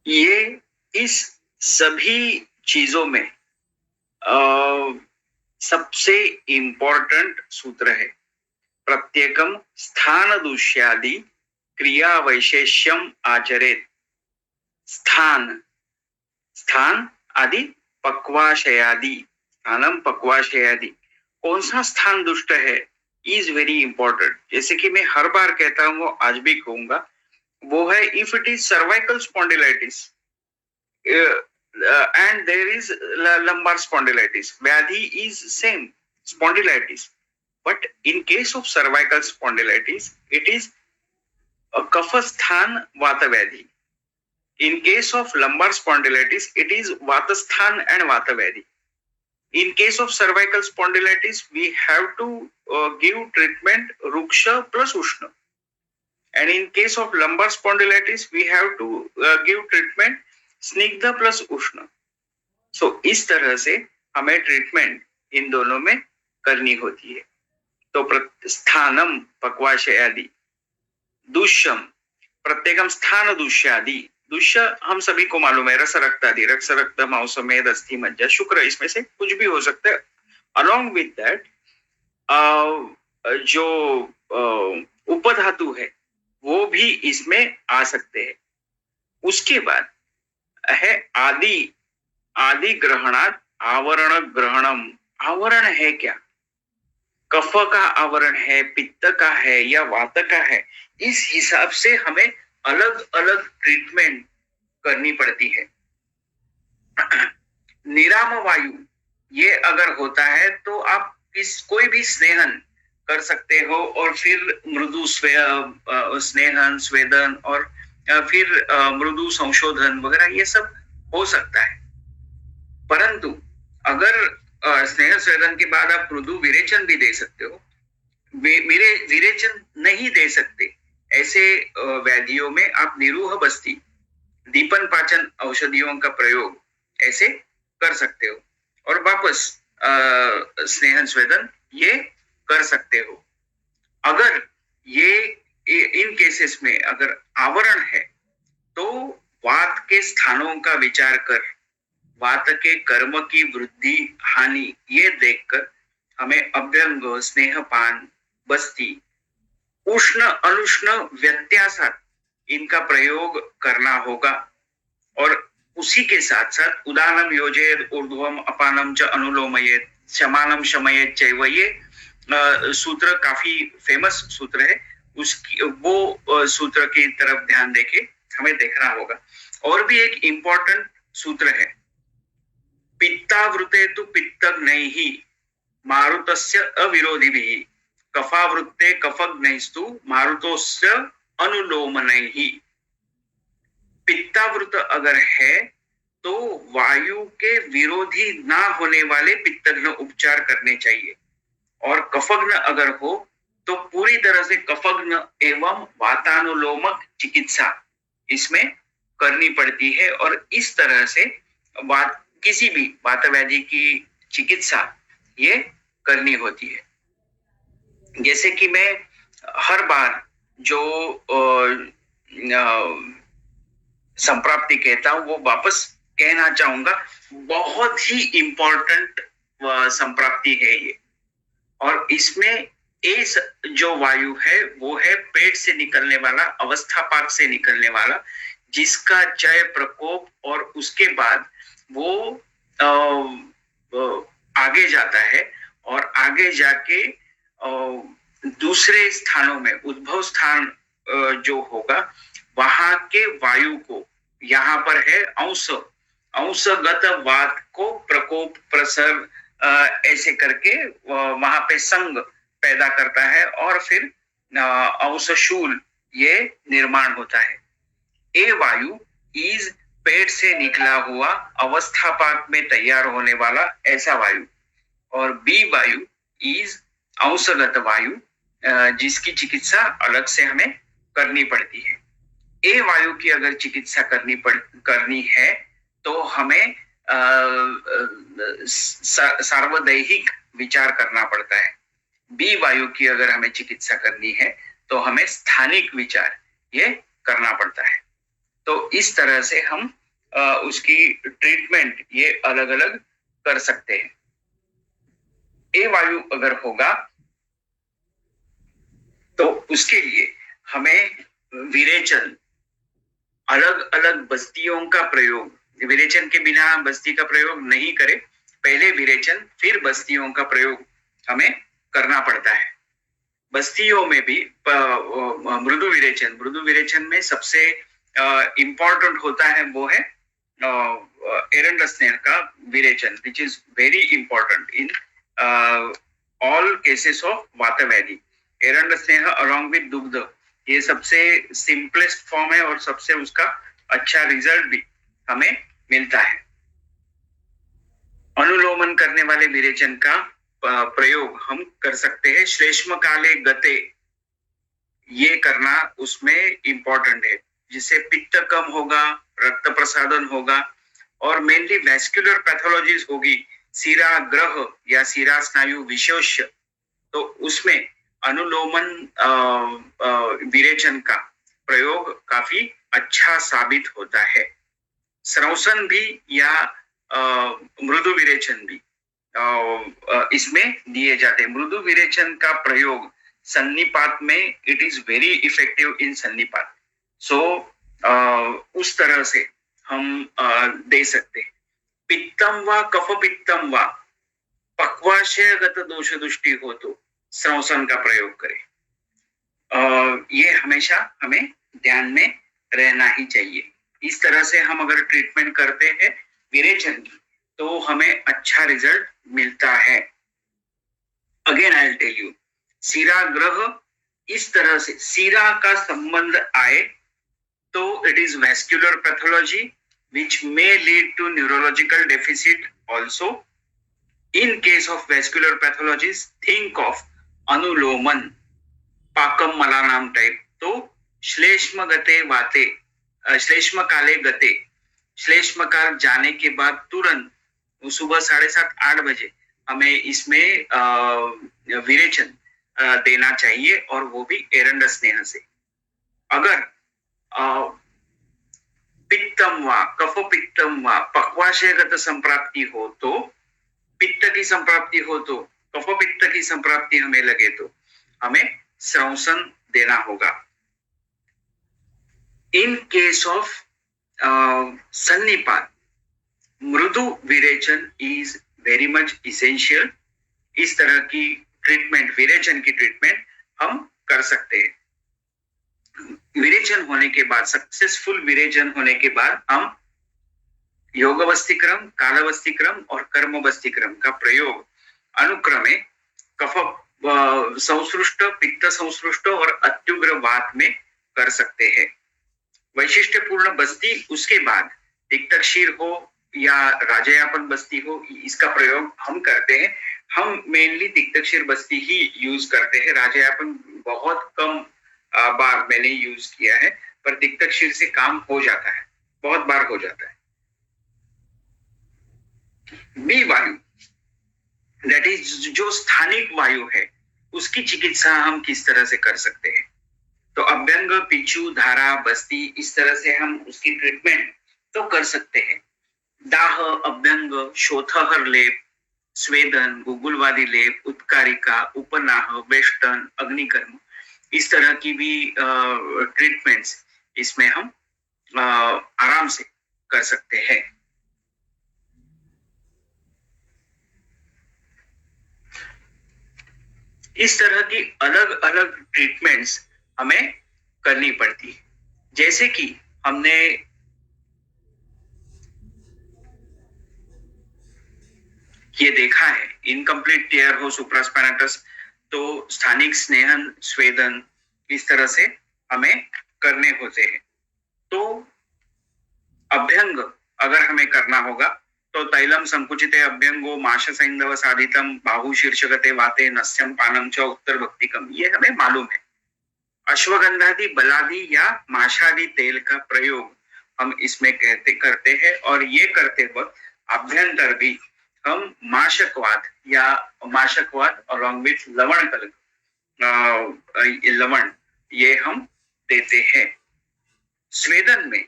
ये इस सभी चीजों में सबसे इंपॉर्टेंट सूत्र है। प्रत्येकम स्थान दूष्यादि क्रिया वैशेष्यम आचरेत। स्थान, स्थान आदि पक्वाशयादि, स्थानम पक्वाशयादि, कौन सा स्थान दुष्ट है इज वेरी इंपॉर्टेंट। जैसे कि मैं हर बार कहता हूँ, आज भी कहूंगा, वो है if it is cervical spondylitis and there is lumbar spondylitis, vyadhi is same spondylitis, but in case of cervical spondylitis it is a kapha-sthan vata vyadhi. In case of lumbar spondylitis it is vata-sthan and vata vyadhi. In case of cervical spondylitis we have to give treatment ruksha plus ushna, and in case of lumbar spondylitis we have to give treatment स्निग्ध plus उष्ण। सो इस तरह से हमें treatment इन दोनों में करनी होती है। तो स्थानम पक्वाशयादि, दुष्यम प्रत्येकम स्थान दुष्यादि। दुष्य हम सभी को मालूम है, रस रक्त आदि, रक्त रक्त मांस मेद अस्थि मज्जा शुक्र, इसमें से कुछ भी हो सकता है। अलॉन्ग विद दैट जो उपधातु है वो भी इसमें आ सकते हैं। उसके बाद है आदि, आदि ग्रहणात आवरण ग्रहणम। आवरण है क्या? कफ का आवरण है, पित्त का है या वात का है, इस हिसाब से हमें अलग अलग ट्रीटमेंट करनी पड़ती है। निराम वायु ये अगर होता है तो आप कोई भी स्नेहन कर सकते हो और फिर मृदु स्नेहन स्वेदन और फिर मृदु संशोधन वगैरह ये सब हो सकता है। परंतु अगर स्नेह स्वेदन के बाद आप मृदु विरेचन भी दे सकते हो, विरेचन नहीं दे सकते, ऐसे व्याधियों में आप निरूह बस्ती, दीपन पाचन औषधियों का प्रयोग ऐसे कर सकते हो। और वापस स्नेहन स्वेदन ये कर सकते हो। अगर ये इन केसेस में अगर आवरण है तो वात के स्थानों का विचार कर वात के कर्म की वृद्धि हानि ये देखकर हमें अभ्यंग स्नेहपान बस्ती उष्ण अनुष्ण व्यत्यासात इनका प्रयोग करना होगा। और उसी के साथ साथ उदानम योजेत ऊर्ध्वम अपानम च अनुलोमयेत शमानम शमयेत चैव ये सूत्र काफी फेमस सूत्र है। उसकी वो सूत्र की तरफ ध्यान देके हमें देखना होगा। और भी एक इम्पोर्टेंट सूत्र है, पित्तावृते तु पित्तग्नैहि मारुतस्य अविरोधिभिः कफावृत्ते कफग्नैस्तु मारुतस्य अनुलोमनैहि। पित्तावृत अगर है तो वायु के विरोधी ना होने वाले पित्तग्न उपचार करने चाहिए, और कफग्न अगर हो तो पूरी तरह से कफग्न एवं वातानुलोमक चिकित्सा इसमें करनी पड़ती है। और इस तरह से किसी भी वात व्याधि की चिकित्सा ये करनी होती है। जैसे कि मैं हर बार जो संप्राप्ति कहता हूं वो वापस कहना चाहूंगा, बहुत ही इंपॉर्टेंट संप्राप्ति है ये। और इसमें इस जो वायु है वो है पेट से निकलने वाला, अवस्थापाक से निकलने वाला, जिसका चय प्रकोप और उसके बाद वो आगे जाता है और आगे जाके दूसरे स्थानों में उद्भव स्थान जो होगा वहां के वायु को, यहाँ पर है अंशगत वात को प्रकोप प्रसर ऐसे करके वहां पे संग पैदा करता है और फिर अंशशूल ये निर्माण होता है। ए वायु इज पेट से निकला हुआ अवस्थापाक में तैयार होने वाला ऐसा वायु, और बी वायु इज अंशगत वायु जिसकी चिकित्सा अलग से हमें करनी पड़ती है। ए वायु की अगर चिकित्सा करनी है तो हमें सार्वदैहिक विचार करना पड़ता है। बी वायु की अगर हमें चिकित्सा करनी है तो हमें स्थानिक विचार ये करना पड़ता है। तो इस तरह से हम उसकी ट्रीटमेंट ये अलग अलग कर सकते हैं। ए वायु अगर होगा तो उसके लिए हमें विरेचन, अलग अलग बस्तियों का प्रयोग, विरेचन के बिना बस्ती का प्रयोग नहीं करें, पहले विरेचन फिर बस्तियों का प्रयोग हमें करना पड़ता है। बस्तियों में भी मृदु विरेचन में सबसे इंपॉर्टेंट होता है वो है एरंड स्नेह का विरेचन, which is very important in all cases of vata vyadhi. एरंड स्नेह अलॉन्ग विद दुग्ध ये सबसे सिंपलेस्ट फॉर्म है और सबसे उसका अच्छा रिजल्ट भी हमें मिलता है। अनुलोमन करने वाले विरेचन का प्रयोग हम कर सकते हैं श्लेष्म काले गते, ये करना उसमें इंपॉर्टेंट है, जिससे पित्त कम होगा, रक्त प्रसादन होगा और मेनली वैस्कुलर पैथोलॉजीज होगी, सिरा ग्रह या सिरा स्नायु विशेष, तो उसमें अनुलोमन विरेचन का प्रयोग काफी अच्छा साबित होता है। स्रवसन भी या मृदु विरेचन भी इसमें दिए जाते हैं। मृदु विरेचन का प्रयोग सन्निपात में it is very effective in sannipat, so उस तरह से हम दे सकते हैं। पित्तम व कफ पित्तम व पक्वाशयगत दोष दृष्टि हो तो स्रवसन का प्रयोग करें। ये हमेशा हमें ध्यान में रहना ही चाहिए। इस तरह से हम अगर ट्रीटमेंट करते हैं विरेचन की तो हमें अच्छा रिजल्ट मिलता है। Again I will tell you, सिरा ग्रह इस तरह से सिरा का संबंध आए तो it is vascular pathology which may lead to neurological deficit also. In case of vascular pathologies, think of anulomana, पाकम मलानाम टाइप। तो श्लेष्म गते वाते, श्लेष्म काले गते, श्लेष्म काल जाने के बाद तुरंत सुबह 7:30-8 बजे हमें इसमें विरेचन देना चाहिए, और वो भी एरंड स्नेह से। अगर पित्तम व कफ पित्तम व पक्वाशयगत संप्राप्ति हो तो, पित्त की संप्राप्ति हो तो, कफ पित्त की संप्राप्ति हमें लगे तो हमें श्रवसन देना होगा। इन केस ऑफ सन्निपात, मृदु विरेचन इज वेरी मच इसेंशियल। इस तरह की ट्रीटमेंट, विरेचन की ट्रीटमेंट हम कर सकते हैं। विरेचन होने के बाद, सक्सेसफुल विरेचन होने के बाद हम योगवस्तिक्रम, कालवस्तिक्रम और कर्मवस्तिक्रम का प्रयोग अनुक्रमे कफ संसृष्ट, पित्त संसृष्ट और अत्युग्र वात में कर सकते हैं। वैशिष्ट्यपूर्ण बस्ती उसके बाद तिक्तक्षीर हो या राजयापन बस्ती हो, इसका प्रयोग हम करते हैं। हम मेनली तिक्तक्षीर बस्ती ही यूज करते हैं। राजयापन बहुत कम बार मैंने यूज किया है, पर तिक्तक्षीर से काम हो जाता है, बहुत बार हो जाता है। बी वायु, दैट इज जो स्थानिक वायु है, उसकी चिकित्सा हम किस तरह से कर सकते हैं? तो अभ्यंग, पिचू, धारा, बस्ती, इस तरह से हम उसकी ट्रीटमेंट तो कर सकते हैं। दाह, अभ्यंग, शोथहर लेप, स्वेदन, गुगुलवादी लेप, उत्कारिका, उपनाह, वेष्टन, अग्निकर्म, इस तरह की भी ट्रीटमेंट्स इसमें हम आराम से कर सकते हैं। इस तरह की अलग अलग ट्रीटमेंट्स हमें करनी पड़ती है। जैसे कि हमने ये देखा है, इनकम्प्लीट टियर हो सुप्रास्पाइनेटस, तो स्थानिक स्नेहन, स्वेदन, इस तरह से हमें करने होते हैं। तो अभ्यंग अगर हमें करना होगा तो तैलम संकुचिते अभ्यंगो माश सैंधव साधितम बाहु शीर्षगते वाते नस्यम पानम च उत्तर भक्तिकम, ये हमें मालूम है। अश्वगंधादि, बलादि या माशादि तेल का प्रयोग हम इसमें करते हैं, और ये करते वक्त अभ्यंतर भी हम माशकवाद या माशकवाद अलॉन्ग विथ लवण कलक, लवण, ये हम देते हैं। स्वेदन में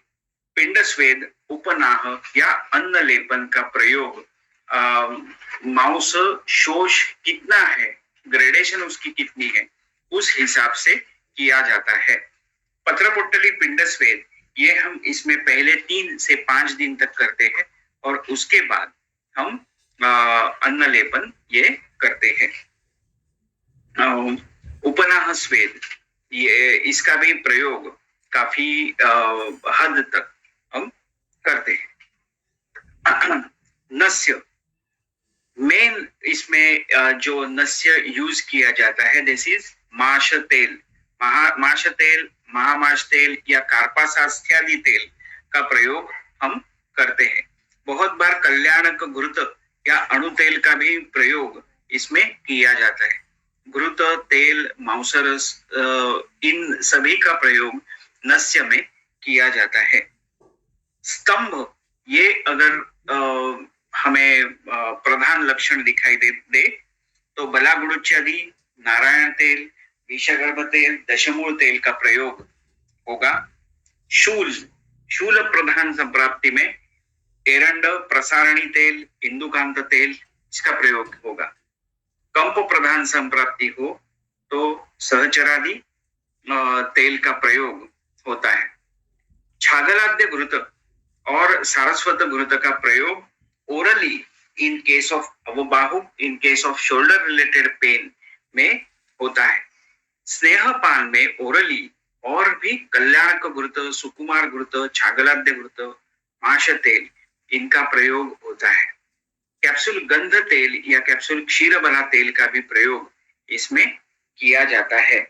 पिंड स्वेद, उपनाह या अन्न लेपन का प्रयोग मांस शोष कितना है, ग्रेडेशन उसकी कितनी है, उस हिसाब से किया जाता है। पत्रपुट्टली, पिंड स्वेद, ये हम इसमें पहले 3 से 5 दिन तक करते हैं, और उसके बाद हम अन्न लेपन ये करते हैं। उपनाह स्वेद, ये इसका भी प्रयोग काफी हद तक हम करते हैं। नस्य, मेन इसमें जो नस्य यूज किया जाता है, दिस इज माश तेल। माश तेल, महामाश तेल या कार्पासास्थ्यादि तेल का प्रयोग हम करते हैं। बहुत बार कल्याणक घृत या अणु तेल का भी प्रयोग इसमें किया जाता है। घृत, तेल, मांसरस, इन सभी का प्रयोग नस्य में किया जाता है। स्तंभ, ये अगर हमें प्रधान लक्षण दिखाई दे तो बलागुड़ुच्यादि, नारायण तेल, विषगर्भ तेल, दशमूल तेल का प्रयोग होगा। शूल, शूल प्रधान संप्राप्ति में एरंड, प्रसारणी तेल, इंदुकांत तेल, इसका प्रयोग होगा। कंप प्रधान संप्राप्ति हो तो सहचरादि तेल का प्रयोग होता है। छागलाद्य घृत और सारस्वत घृत का प्रयोग orally in case of avabahu, in case of shoulder related pain में होता है। स्नेहपान में ओरली और भी कल्याणक घृत, सुकुमार घृत, छागलाद्य घृत, माश तेल, इनका प्रयोग होता है। कैप्सूल गंध तेल या कैप्सूल क्षीरबला तेल का भी प्रयोग इसमें किया जाता है।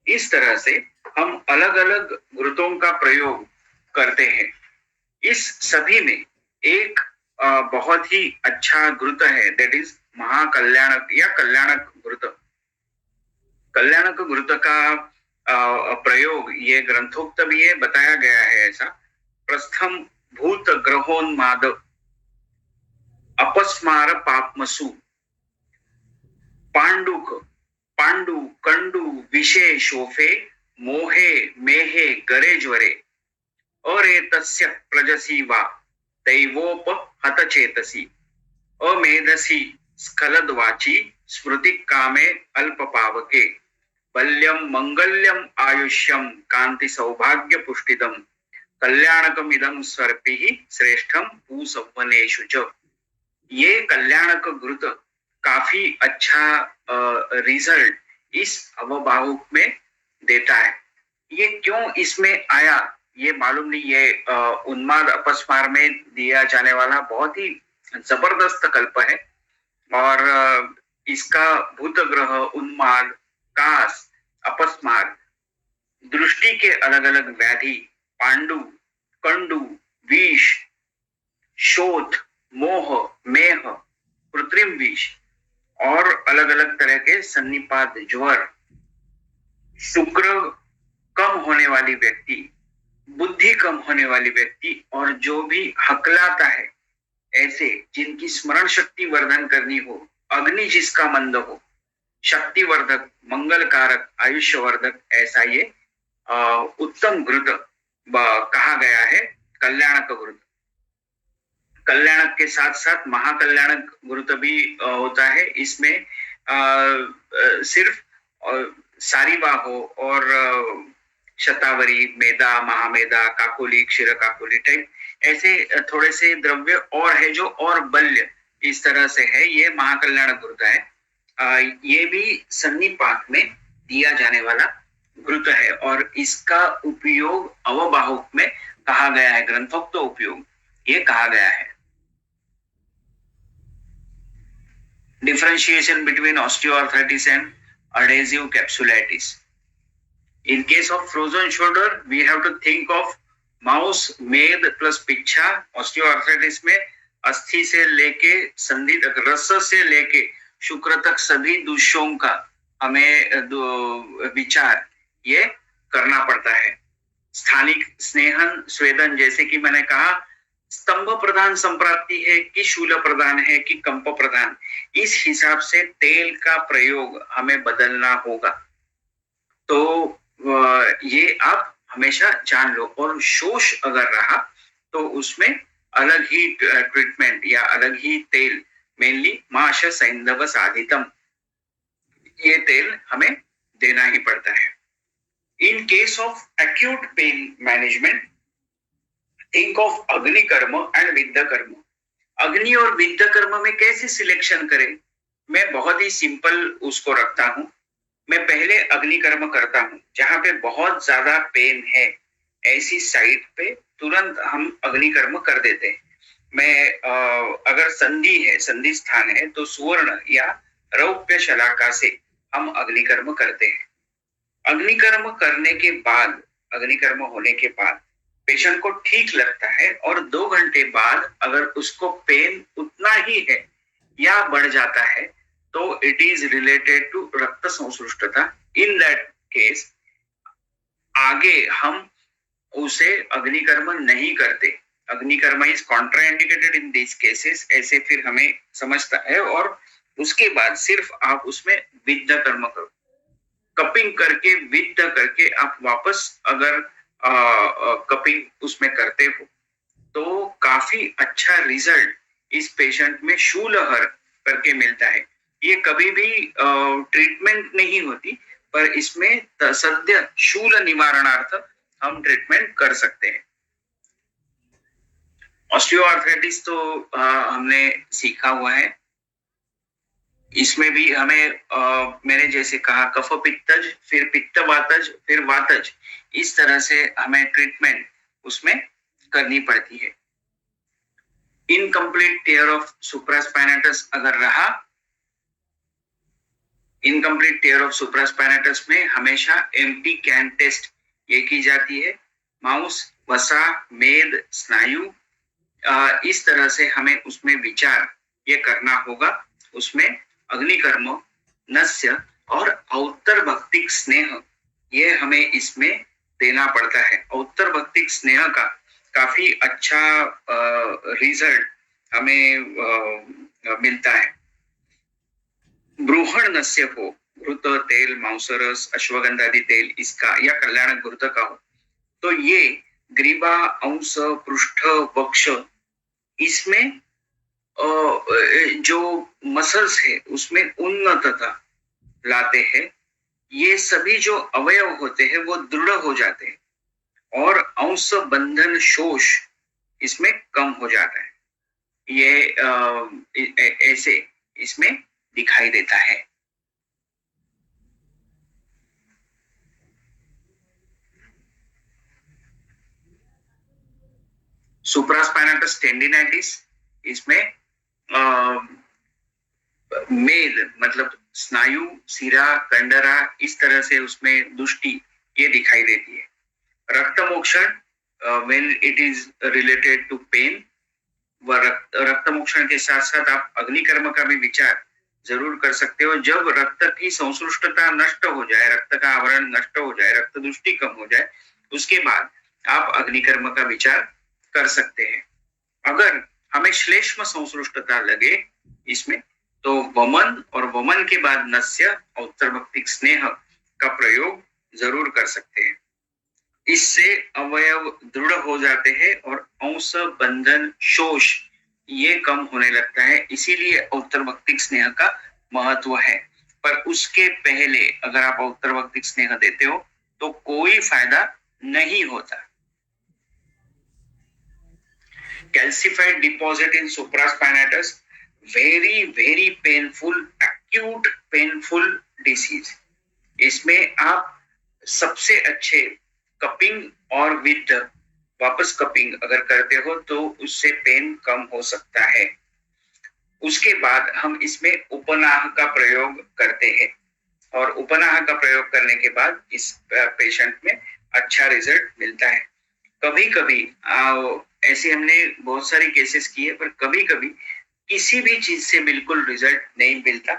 इस तरह से हम अलग अलग घृतों का प्रयोग करते हैं। इस सभी में एक बहुत ही अच्छा घृत है, दैट इज महाकल्याणक या कल्याणक घृत। कल्याणक घृत का प्रयोग ये ग्रंथोक्त भी है, बताया गया है ऐसा। प्रस्थम भूत ग्रहोन्माद अपस्मार पापमसु, पांडुक, पांडु, कंडु, विषे, शोफे, मोहे, मेहे, गरे, ज्वरे, अरेतस्य प्रजसी वा दैवोप हतचेतसी, अमेधसी स्खलद्वाची, स्मृति कामे अल्पपावके, बल्यम मंगल्यम आयुष्यम कांति सौभाग्य पुष्टिदम, कल्याणकमिदम सर्पिः श्रेष्ठम पूसवनेषु च। ये कल्याणक घृत काफी अच्छा रिजल्ट इस अवभावुक में देता है। ये क्यों इसमें आया ये मालूम नहीं। ये उन्माद अपस्मार में दिया जाने वाला बहुत ही जबरदस्त कल्प है और इसका भूत ग्रह, उन्माद, कास, अपस्मार, दृष्टि के अलग अलग व्याधि, पांडु, कंडु, विष, शोथ, मोह, मेह, कृत्रिम विष और अलग अलग तरह के सन्निपात, ज्वर, शुक्र कम होने वाली व्यक्ति, बुद्धि कम होने वाली व्यक्ति और जो भी हकलाता है, ऐसे जिनकी स्मरण शक्ति वर्धन करनी हो, अग्नि जिसका मंद हो, शक्तिवर्धक, मंगलकारक, आयुष्यवर्धक, ऐसा ये उत्तम घृत कहा गया है, कल्याणक घृत। कल्याणक के साथ साथ महाकल्याणक घृत भी होता है। इसमें सिर्फ सारीबा हो और शतावरी, मेदा, महामेदा, काकोली, क्षीर काकोली टाइप ऐसे थोड़े से द्रव्य और है जो और बल्य इस तरह से है। ये महाकल्याणक घृत है। ये भी सन्निपात में दिया जाने वाला घृत है और इसका उपयोग अवबाहुक में कहा गया है, ग्रंथोक्त उपयोग ये कहा गया है। Differentiation between osteoarthritis and adhesive capsulitis. In case of frozen shoulder, we have to think of mouse, मेद plus पिच्छा। osteoarthritis में अस्थि से लेके संधि तक, रस से लेके शुक्र तक सभी दूषों का हमें विचार ये करना पड़ता है। स्थानिक स्नेहन, स्वेदन, जैसे कि मैंने कहा स्तंभ प्रधान संप्राप्ति है कि शूल प्रधान है कि कंप प्रधान, इस हिसाब से तेल का प्रयोग हमें बदलना होगा। तो ये आप हमेशा जान लो। और शोष अगर रहा तो उसमें अलग ही ट्रीटमेंट या अलग ही तेल, मेनली माश सैंधव साधितम, ये तेल हमें देना ही पड़ता है। इन case of acute pain management, think of अग्नि कर्म एंड विद्ध कर्म। अग्नि और विद्ध कर्म में कैसे सिलेक्शन करें? मैं बहुत ही सिंपल उसको रखता हूं। मैं पहले अग्नि कर्म करता हूं। जहां पे बहुत ज्यादा पेन है ऐसी साइट पे तुरंत हम अग्नि कर्म कर देते हैं। मैं अगर संधि है, संधि स्थान है, तो सुवर्ण या रौप्य शलाका से हम अग्नि कर्म करते हैं। अग्नि कर्म करने के बाद, अग्नि कर्म होने के बाद पेशेंट को ठीक लगता है और 2 घंटे बाद अगर उसको पेन उतना ही है या बढ़ जाता है तो इट इज रिलेटेड टू रक्त संसृष्टता। इन दैट केस आगे हम उसे अग्निकर्म नहीं करते। Agnikarma is contraindicated in this cases, ऐसे फिर हमें समझता है। और उसके बाद सिर्फ आप उसमें विद्ध कर्म करो, कपिंग करके, विद्ध करके आप वापस अगर कपिंग उसमें करते हो तो काफी अच्छा रिजल्ट इस पेशेंट में शूलहर करके मिलता है। ये कभी भी ट्रीटमेंट नहीं होती, पर इसमें सद्य शूल निवारणार्थ हम ट्रीटमेंट कर सकते हैं। ऑस्टियोआर्थराइटिस तो हमने सीखा हुआ है। इसमें भी हमें मैंने जैसे कहा कफ पित्तज, फिर पित्त वातज, फिर वातज, इस तरह से हमें ट्रीटमेंट उसमें करनी पड़ती है। इनकम्प्लीट टेयर ऑफ सुप्रास्पाइनेटस अगर रहा, इनकम्प्लीट टेयर ऑफ सुप्रास्पाइनेटस में हमेशा एम्प्टी कैन टेस्ट ये की जाती है। माउस, वसा, मेद, स्नायु, इस तरह से हमें उसमें विचार ये करना होगा। उसमें अग्निकर्म, नस्य और औत्तर भक्तिक स्नेह ये हमें इसमें देना पड़ता है। औत्तर भक्तिक स्नेह का काफी अच्छा रिजल्ट हमें मिलता है। ब्रूहण नस्य हो, घृत तेल, मांसरस, अश्वगंधादि तेल इसका या कल्याणक घृत का हो, तो ये ग्रीवा, अंश, पृष्ठ, वक्ष इसमें जो मसल्स है उसमें उन्नतता लाते हैं। ये सभी जो अवयव होते हैं वो दृढ़ हो जाते हैं और अंश बंधन शोष इसमें कम हो जाता है। ये ऐसे इसमें दिखाई देता है। सुप्रास्पाइनेटस टेंडिनाइटिस इसमें मेद मतलब स्नायु, सिरा, कंडरा इस तरह से उसमें दुष्टि ये दिखाई देती है। Rakta mokshan when it is related to pain, व रक्त मोक्षण के साथ साथ आप अग्निकर्म का भी विचार जरूर कर सकते हो। जब रक्त की संश्लिष्टता नष्ट हो जाए, रक्त का आवरण नष्ट हो जाए, रक्त दुष्टि कम हो जाए, उसके बाद आप अग्निकर्म का विचार कर सकते हैं। अगर हमें श्लेष्म संश्लिष्टता लगे इसमें, तो वमन और वमन के बाद नस्य औत्तरभक्तिक स्नेह का प्रयोग जरूर कर सकते हैं। इससे अवयव दृढ़ हो जाते हैं और अंश बंधन शोष ये कम होने लगता है। इसीलिए औत्तरभक्तिक स्नेह का महत्व है। पर उसके पहले अगर आप औत्तरभक्तिक स्नेह देते हो तो कोई फायदा नहीं होता। Calcified deposit in supraspinatus, very painful, acute painful disease। इसमें आप सबसे अच्छे कपिंग और विद वापस कपिंग अगर करते हो तो उससे पेन कम हो सकता है। उसके बाद हम इसमें उपनाह का प्रयोग करते हैं और उपनाह का प्रयोग करने के बाद इस पेशेंट में अच्छा रिजल्ट मिलता है। कभी कभी ऐसे हमने बहुत सारी केसेस किए, पर कभी कभी किसी भी चीज से बिल्कुल रिजल्ट नहीं मिलता।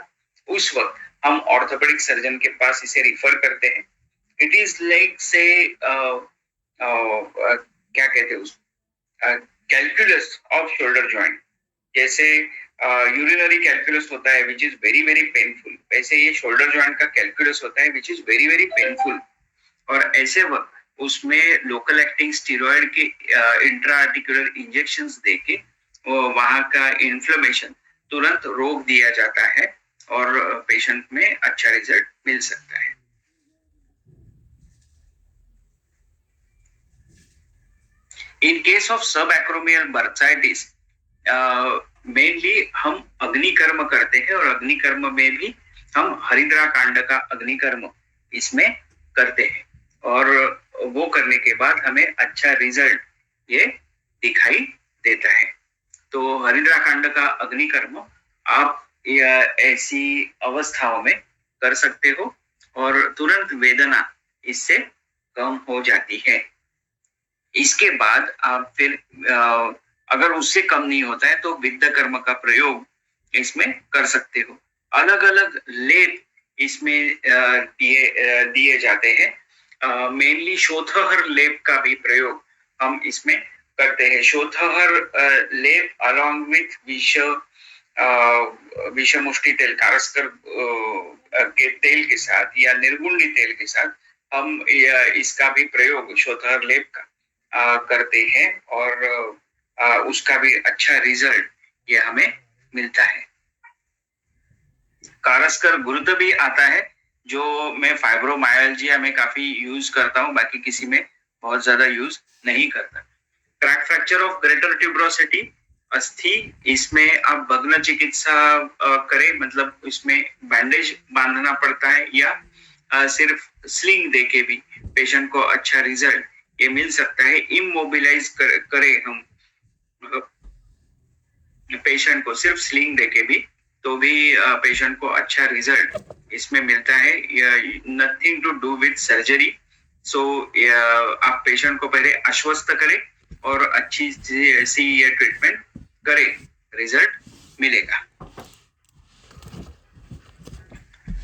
उस वक्त हम ऑर्थोपेडिक सर्जन के पास इसे रिफर करते हैं। इट इज लाइक से क्या कहते हैं उस कैलकुलस ऑफ शोल्डर जॉइंट। जैसे यूरिनरी कैलकुलस होता है विच इज वेरी पेनफुल, वैसे ये शोल्डर जॉइंट का कैलकुलस होता है विच इज वेरी पेनफुल। और ऐसे वक्त उसमें लोकल एक्टिंग स्टीरॉयड के इंट्रा आर्टिकुलर इंजेक्शंस देके वहां का इन्फ्लेमेशन तुरंत रोक दिया जाता है और पेशेंट में अच्छा रिजल्ट मिल सकता है। इन केस ऑफ सब एक्रोमियल बर्साइटिस मेनली हम अग्निकर्म करते हैं और अग्निकर्म में भी हम हरिद्रा कांड का अग्निकर्म इसमें करते हैं और वो करने के बाद हमें अच्छा रिजल्ट ये दिखाई देता है। तो हरिद्रा कांड का अग्निकर्म आप ऐसी अवस्थाओं में कर सकते हो और तुरंत वेदना इससे कम हो जाती है। इसके बाद आप फिर अगर उससे कम नहीं होता है तो विद्ध कर्म का प्रयोग इसमें कर सकते हो। अलग अलग लेप इसमें दिए जाते हैं। मेनली शोथहर लेप का भी प्रयोग हम इसमें करते हैं। शोथहर लेप अलॉन्ग विथ विषमुष्टि तेल, कारस्कर के तेल के साथ या निर्गुंडी तेल के साथ हम इसका भी प्रयोग शोथहर लेप का करते हैं और उसका भी अच्छा रिजल्ट ये हमें मिलता है। कारस्कर गुरुत्व भी आता है जो मैं फाइब्रोमायल्जिया में काफी यूज करता हूँ, बाकी किसी में बहुत ज्यादा यूज नहीं करता। Crack fracture of greater tuberosity अस्थि, इसमें आप भग्न चिकित्सा करें, मतलब इसमें बैंडेज बांधना पड़ता है या सिर्फ स्लिंग देके भी पेशेंट को अच्छा रिजल्ट ये मिल सकता है। इमोबिलाइज करें हम पेशेंट को सिर्फ स्लिंग देके भी, तो भी पेशेंट को अच्छा रिजल्ट इसमें मिलता है। Nothing to do with surgery. So आप पेशेंट को पहले आश्वस्त करें और अच्छी सी ये ट्रीटमेंट करें, रिजल्ट मिलेगा।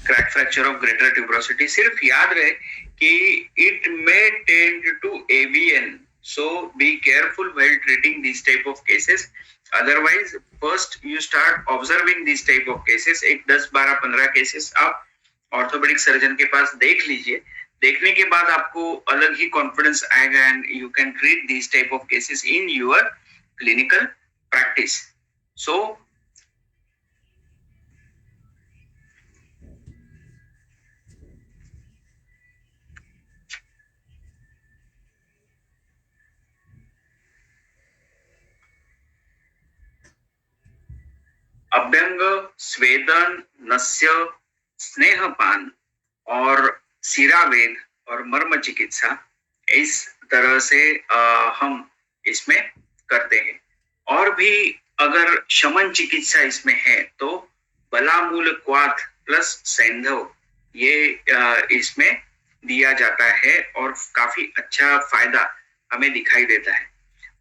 Crack fracture of greater tuberosity, सिर्फ याद रहे कि it may tend to AVN, so be careful while treating these type of cases। Otherwise first you start observing this type of cases, एक 10, 12, 15 केसेस आप orthopaedic surgeon के पास देख लीजिए। देखने के बाद आपको अलग ही कॉन्फिडेंस आएगा and you can treat this type of cases in your clinical practice. So अभ्यंग, स्वेदन, नस्य, स्नेहपान और सिरावेद और मर्म चिकित्सा, इस तरह से हम इसमें करते हैं। और भी अगर शमन चिकित्सा इसमें है तो बलामूल क्वाथ प्लस सैंधव ये इसमें दिया जाता है और काफी अच्छा फायदा हमें दिखाई देता है।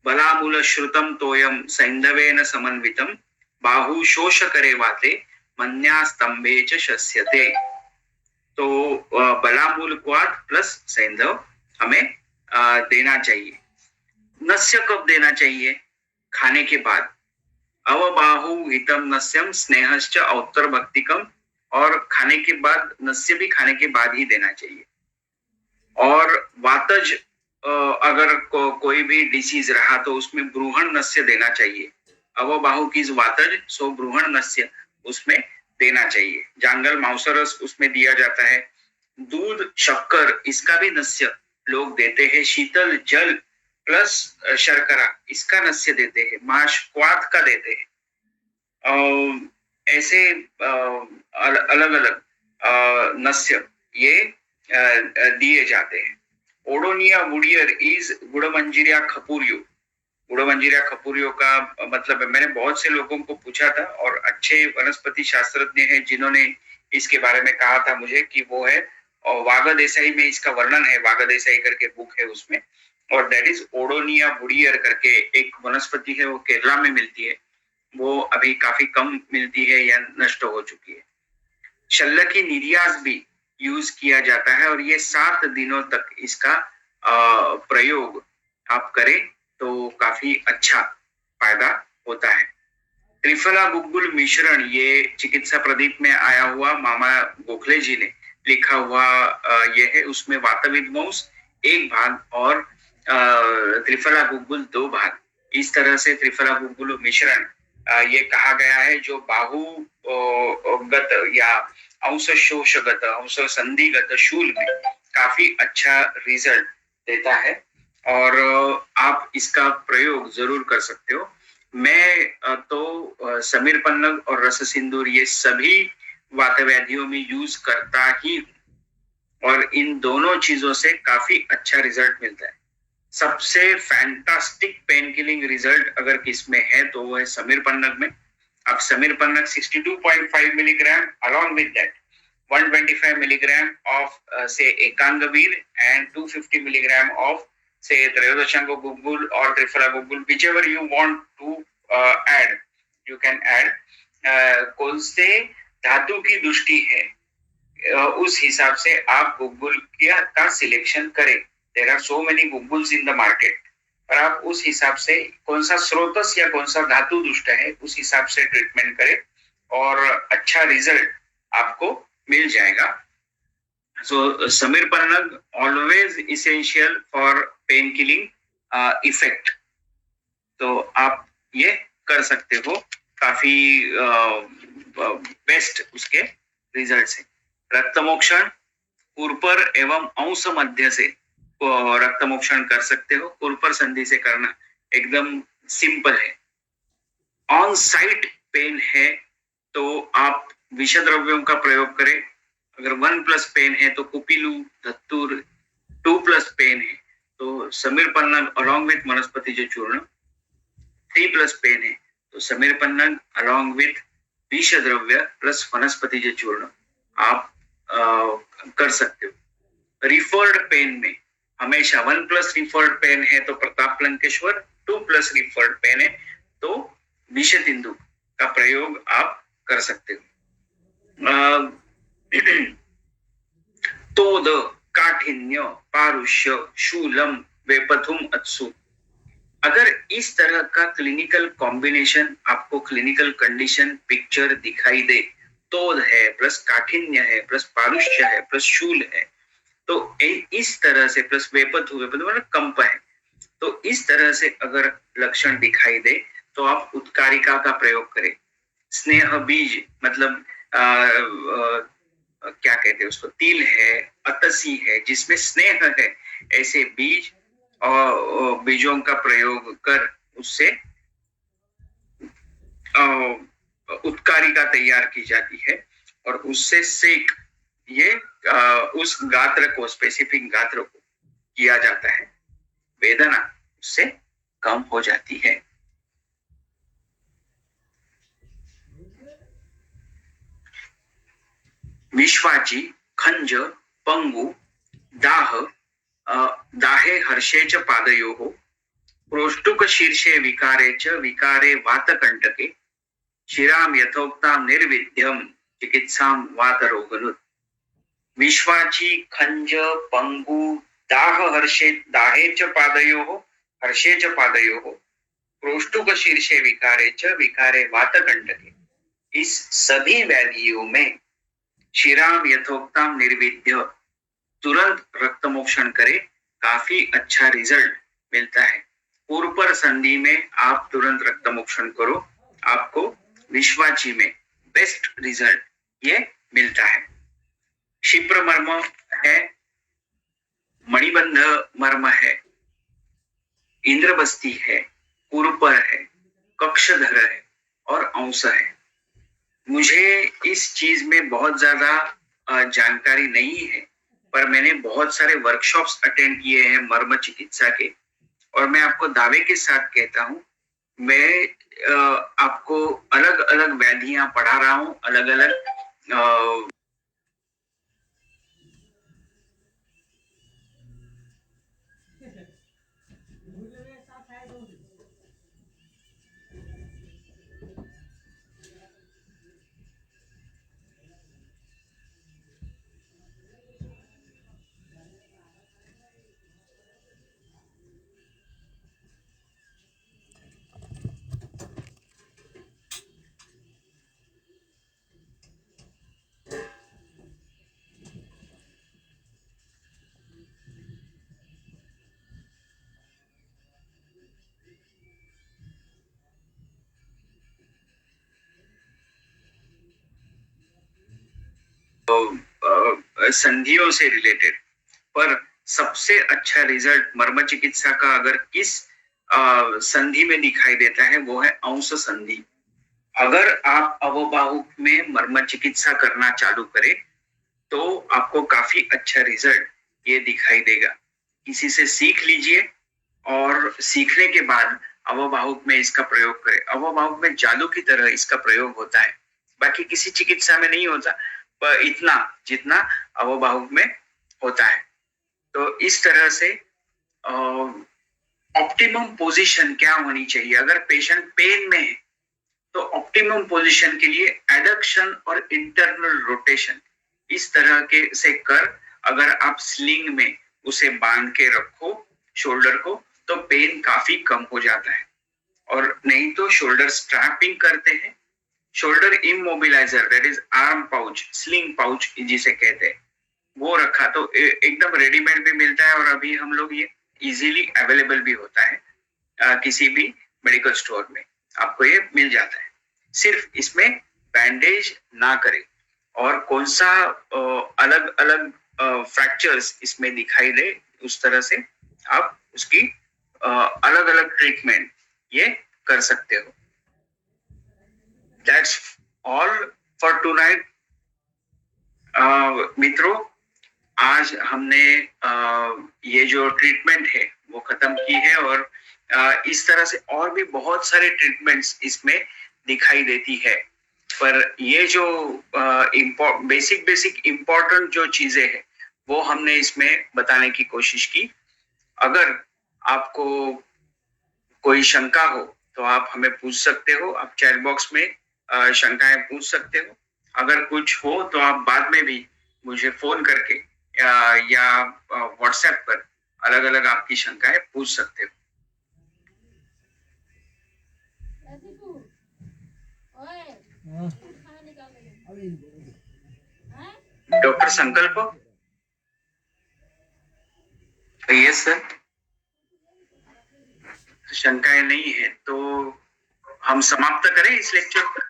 बलामूल श्रुतम तोयम सैंधवेन समन्वितम बाहु शोष करे वाते मन्या स्तंभे च शस्यते। तो बलामूल क्वाथ प्लस सैंधव हमें देना चाहिए। नस्य कब देना चाहिए? खाने के बाद। अवबाहु हितम नस्यम स्नेहश्च औत्तर भक्तिकम, और खाने के बाद नस्य भी खाने के बाद ही देना चाहिए। और वातज अगर कोई भी डिसीज रहा तो उसमें ब्रूहण नस्य देना चाहिए। अवबाहु की वातज सो ब्रूहण नस्य उसमें देना चाहिए। जांगल मांसरस उसमें दिया जाता है। दूध, शक्कर, इसका भी नस्य लोग देते हैं। शीतल जल प्लस शर्करा, इसका नस्य देते हैं। माश क्वाथ का देते हैं। ऐसे अलग अलग नस्य ये दिए जाते हैं। ओडोनिया वुडियर इज गुड़मंजिरिया खपुरियो। गुड़मंजिरिया खपुरियो का मतलब है, मैंने बहुत से लोगों को पूछा था और अच्छे वनस्पति शास्त्रज्ञ हैं जिन्होंने इसके बारे में कहा था मुझे कि वो है, और वागा देसाई में इसका वर्णन है, वागा देसाई करके बुक है उसमें। और दैट इज ओडोनिया वुडियर करके एक वनस्पति है, वो केरला में मिलती है। वो अभी काफी कम मिलती है या नष्ट हो चुकी है। शल्य की निर्यास भी यूज किया जाता है और ये 7 दिनों तक इसका प्रयोग आप करें तो काफी अच्छा फायदा होता है। त्रिफला गुग्गुल मिश्रण, ये चिकित्सा प्रदीप में आया हुआ मामा गोखले जी ने लिखा हुआ ये है। उसमें वातविध्वंस 1 भाग और त्रिफला गुग्गुल 2 भाग, इस तरह से त्रिफला गुग्गुल मिश्रण ये कहा गया है, जो बाहु गत या अंश शोषगत, अंश संधिगत शूल में काफी अच्छा रिजल्ट देता है और आप इसका प्रयोग जरूर कर सकते हो। मैं तो समीर पन्नग और रस सिंदूर ये सभी वातव्याधियों में यूज करता ही हूँ और इन दोनों चीजों से काफी अच्छा रिजल्ट मिलता है। सबसे फैंटास्टिक पेन किलिंग रिजल्ट अगर किसमें है तो वो है समीर पन्नग में। अब Sameer Pannag 62.5 milligram along with that 125 milligram of say ekangavir and 250 milligram of say trayodashang guggul or triphala guggul, whichever you want to add, you can add। कौन से धातु की दृष्टि है उस हिसाब से आप गुग्गुल का सिलेक्शन करें। There are so many gugguls in the market, और आप उस हिसाब से कौन सा स्रोतस या कौन सा धातु दुष्ट है उस हिसाब से ट्रीटमेंट करें और अच्छा रिजल्ट आपको मिल जाएगा। So Sameer Pannag always essential for pain killing effect, तो आप ये कर सकते हो। काफी बेस्ट उसके रिजल्ट है। रक्तमोक्षण कुरपर एवं अंश मध्य से रक्तमोक्षण कर सकते हो। कुरपर संधि से करना एकदम सिंपल है। ऑन साइट पेन है तो आप विषद्रव्यों का प्रयोग करें। अगर 1+ पेन है तो कुपिलू, धतूर। 2+ पेन है तो समीर पन्नग अलॉन्ग विथ वनस्पति जो चूर्ण। 3+ पेन है तो समीर पन्नग अलॉन्ग विथ विषद्रव्य प्लस वनस्पति जो चूर्ण आप कर सकते हो। रिफर्ड पेन में हमेशा 1+ रिफर्ड पेन है तो प्रताप लंकेश्वर, 2+ रिफर्ड पेन है तो विषतिंदु का प्रयोग आप कर सकते हो। तोद, काठिन्य, पारुष्य, शूलम, वेपथुम, अत्सु। अगर इस तरह का क्लिनिकल कॉम्बिनेशन आपको क्लिनिकल कंडीशन पिक्चर दिखाई दे, तोद है प्लस काठिन्य है प्लस पारुष्य है प्लस शूल है, तो इस तरह से प्लस वेपतु मतलब कंप है, तो इस तरह से अगर लक्षण दिखाई दे तो आप उत्कारिका का प्रयोग करें। स्नेह बीज मतलब क्या कहते हैं उसको, तिल है, अतसी है जिसमें स्नेह है, ऐसे बीज और बीजों का प्रयोग कर उससे उत्कारिका तैयार की जाती है और उससे सेक ये उस गात्र को, स्पेसिफिक गात्र को किया जाता है, वेदना उससे कम हो जाती है। विश्वाची, खंज, पंगु, दाह, दाहे हर्षे च पादयोः, प्रोष्टुक शीर्षे विकारे च विकारे वातकंटके, शिराम यथोक्तां निर्विध्यम चिकित्सां वातरोगनुत्। विश्वाची, खंज, पंगु, दाह हर्षे, दाहे च पादयोः, हर्षे च पादयोः, प्रोष्टुक शीर्षे विकारे च विकारे वातकंटके, इस सभी व्याधियों में शिराम यथोक्ताम निर्विध्य तुरंत रक्तमोक्षण करे, काफी अच्छा रिजल्ट मिलता है। पूर्व संधि में आप तुरंत रक्तमोक्षण करो, आपको विश्वाची में बेस्ट रिजल्ट ये मिलता है। क्षिप्र मर्म है, मणिबंध मर्म है, इंद्रबस्ती है, कुरुपर है, कक्षधर है और अंश है। मुझे इस चीज में बहुत ज्यादा जानकारी नहीं है, पर मैंने बहुत सारे वर्कशॉप्स अटेंड किए हैं मर्म चिकित्सा के, और मैं आपको दावे के साथ कहता हूँ, मैं आपको अलग अलग व्याधियां पढ़ा रहा हूँ, अलग अलग संधियों से रिलेटेड, पर सबसे अच्छा रिजल्ट मर्म चिकित्सा का अगर किस संधि में दिखाई देता है वो है अंश संधि। अगर आप अवबाहु में मर्म चिकित्सा करना चालू करें तो आपको काफी अच्छा रिजल्ट ये दिखाई देगा। किसी से सीख लीजिए और सीखने के बाद अवबाहुक में इसका प्रयोग करें। अवबाहुक में जादू की तरह इसका प्रयोग होता है, बाकी किसी चिकित्सा में नहीं होता, पर इतना जितना अवबाहुक में होता है। तो इस तरह से ऑप्टिमम पोजीशन क्या होनी चाहिए अगर पेशेंट पेन में है, तो ऑप्टिमम पोजीशन के लिए एडक्शन और इंटरनल रोटेशन इस तरह के से कर, अगर आप स्लिंग में उसे बांध के रखो शोल्डर को, तो पेन काफी कम हो जाता है। और नहीं तो शोल्डर स्ट्रैपिंग करते हैं, shoulder immobiliser that is arm pouch, sling pouch जिसे कहते हैं, वो रखा तो एकदम रेडीमेड भी मिलता है, और अभी हम लोग ये इजीली अवेलेबल भी होता है किसी भी मेडिकल स्टोर में आपको ये मिल जाता है। सिर्फ इसमें बैंडेज ना करें, और कौन सा अलग अलग फ्रैक्चर्स इसमें दिखाई दे उस तरह से आप उसकी अलग अलग ट्रीटमेंट ये कर सकते हो। दैट्स ऑल फॉर टुनाइट मित्रों। आज हमने ये जो ट्रीटमेंट है वो खत्म की है, और इस तरह से और भी बहुत सारे ट्रीटमेंट्स इसमें दिखाई देती है, पर ये जो बेसिक इम्पोर्टेंट जो चीजें हैं वो हमने इसमें बताने की कोशिश की। अगर आपको कोई शंका हो तो आप हमें पूछ सकते हो, आप चैट बॉक्स में शंकाएं पूछ सकते हो। अगर कुछ हो तो आप बाद में भी मुझे फोन करके या व्हाट्सएप पर अलग अलग आपकी शंकाएं पूछ सकते हो। डॉक्टर संकल्प? Yes sir. शंकाएं नहीं है तो हम समाप्त करें इस लेक्चर को.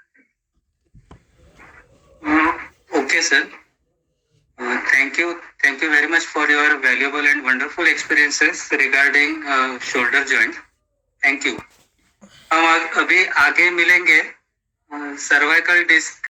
Okay sir. Thank you very much for your valuable and wonderful experiences regarding shoulder joint. Thank you. हम अभी आगे मिलेंगे सर्वाइकल डिस्क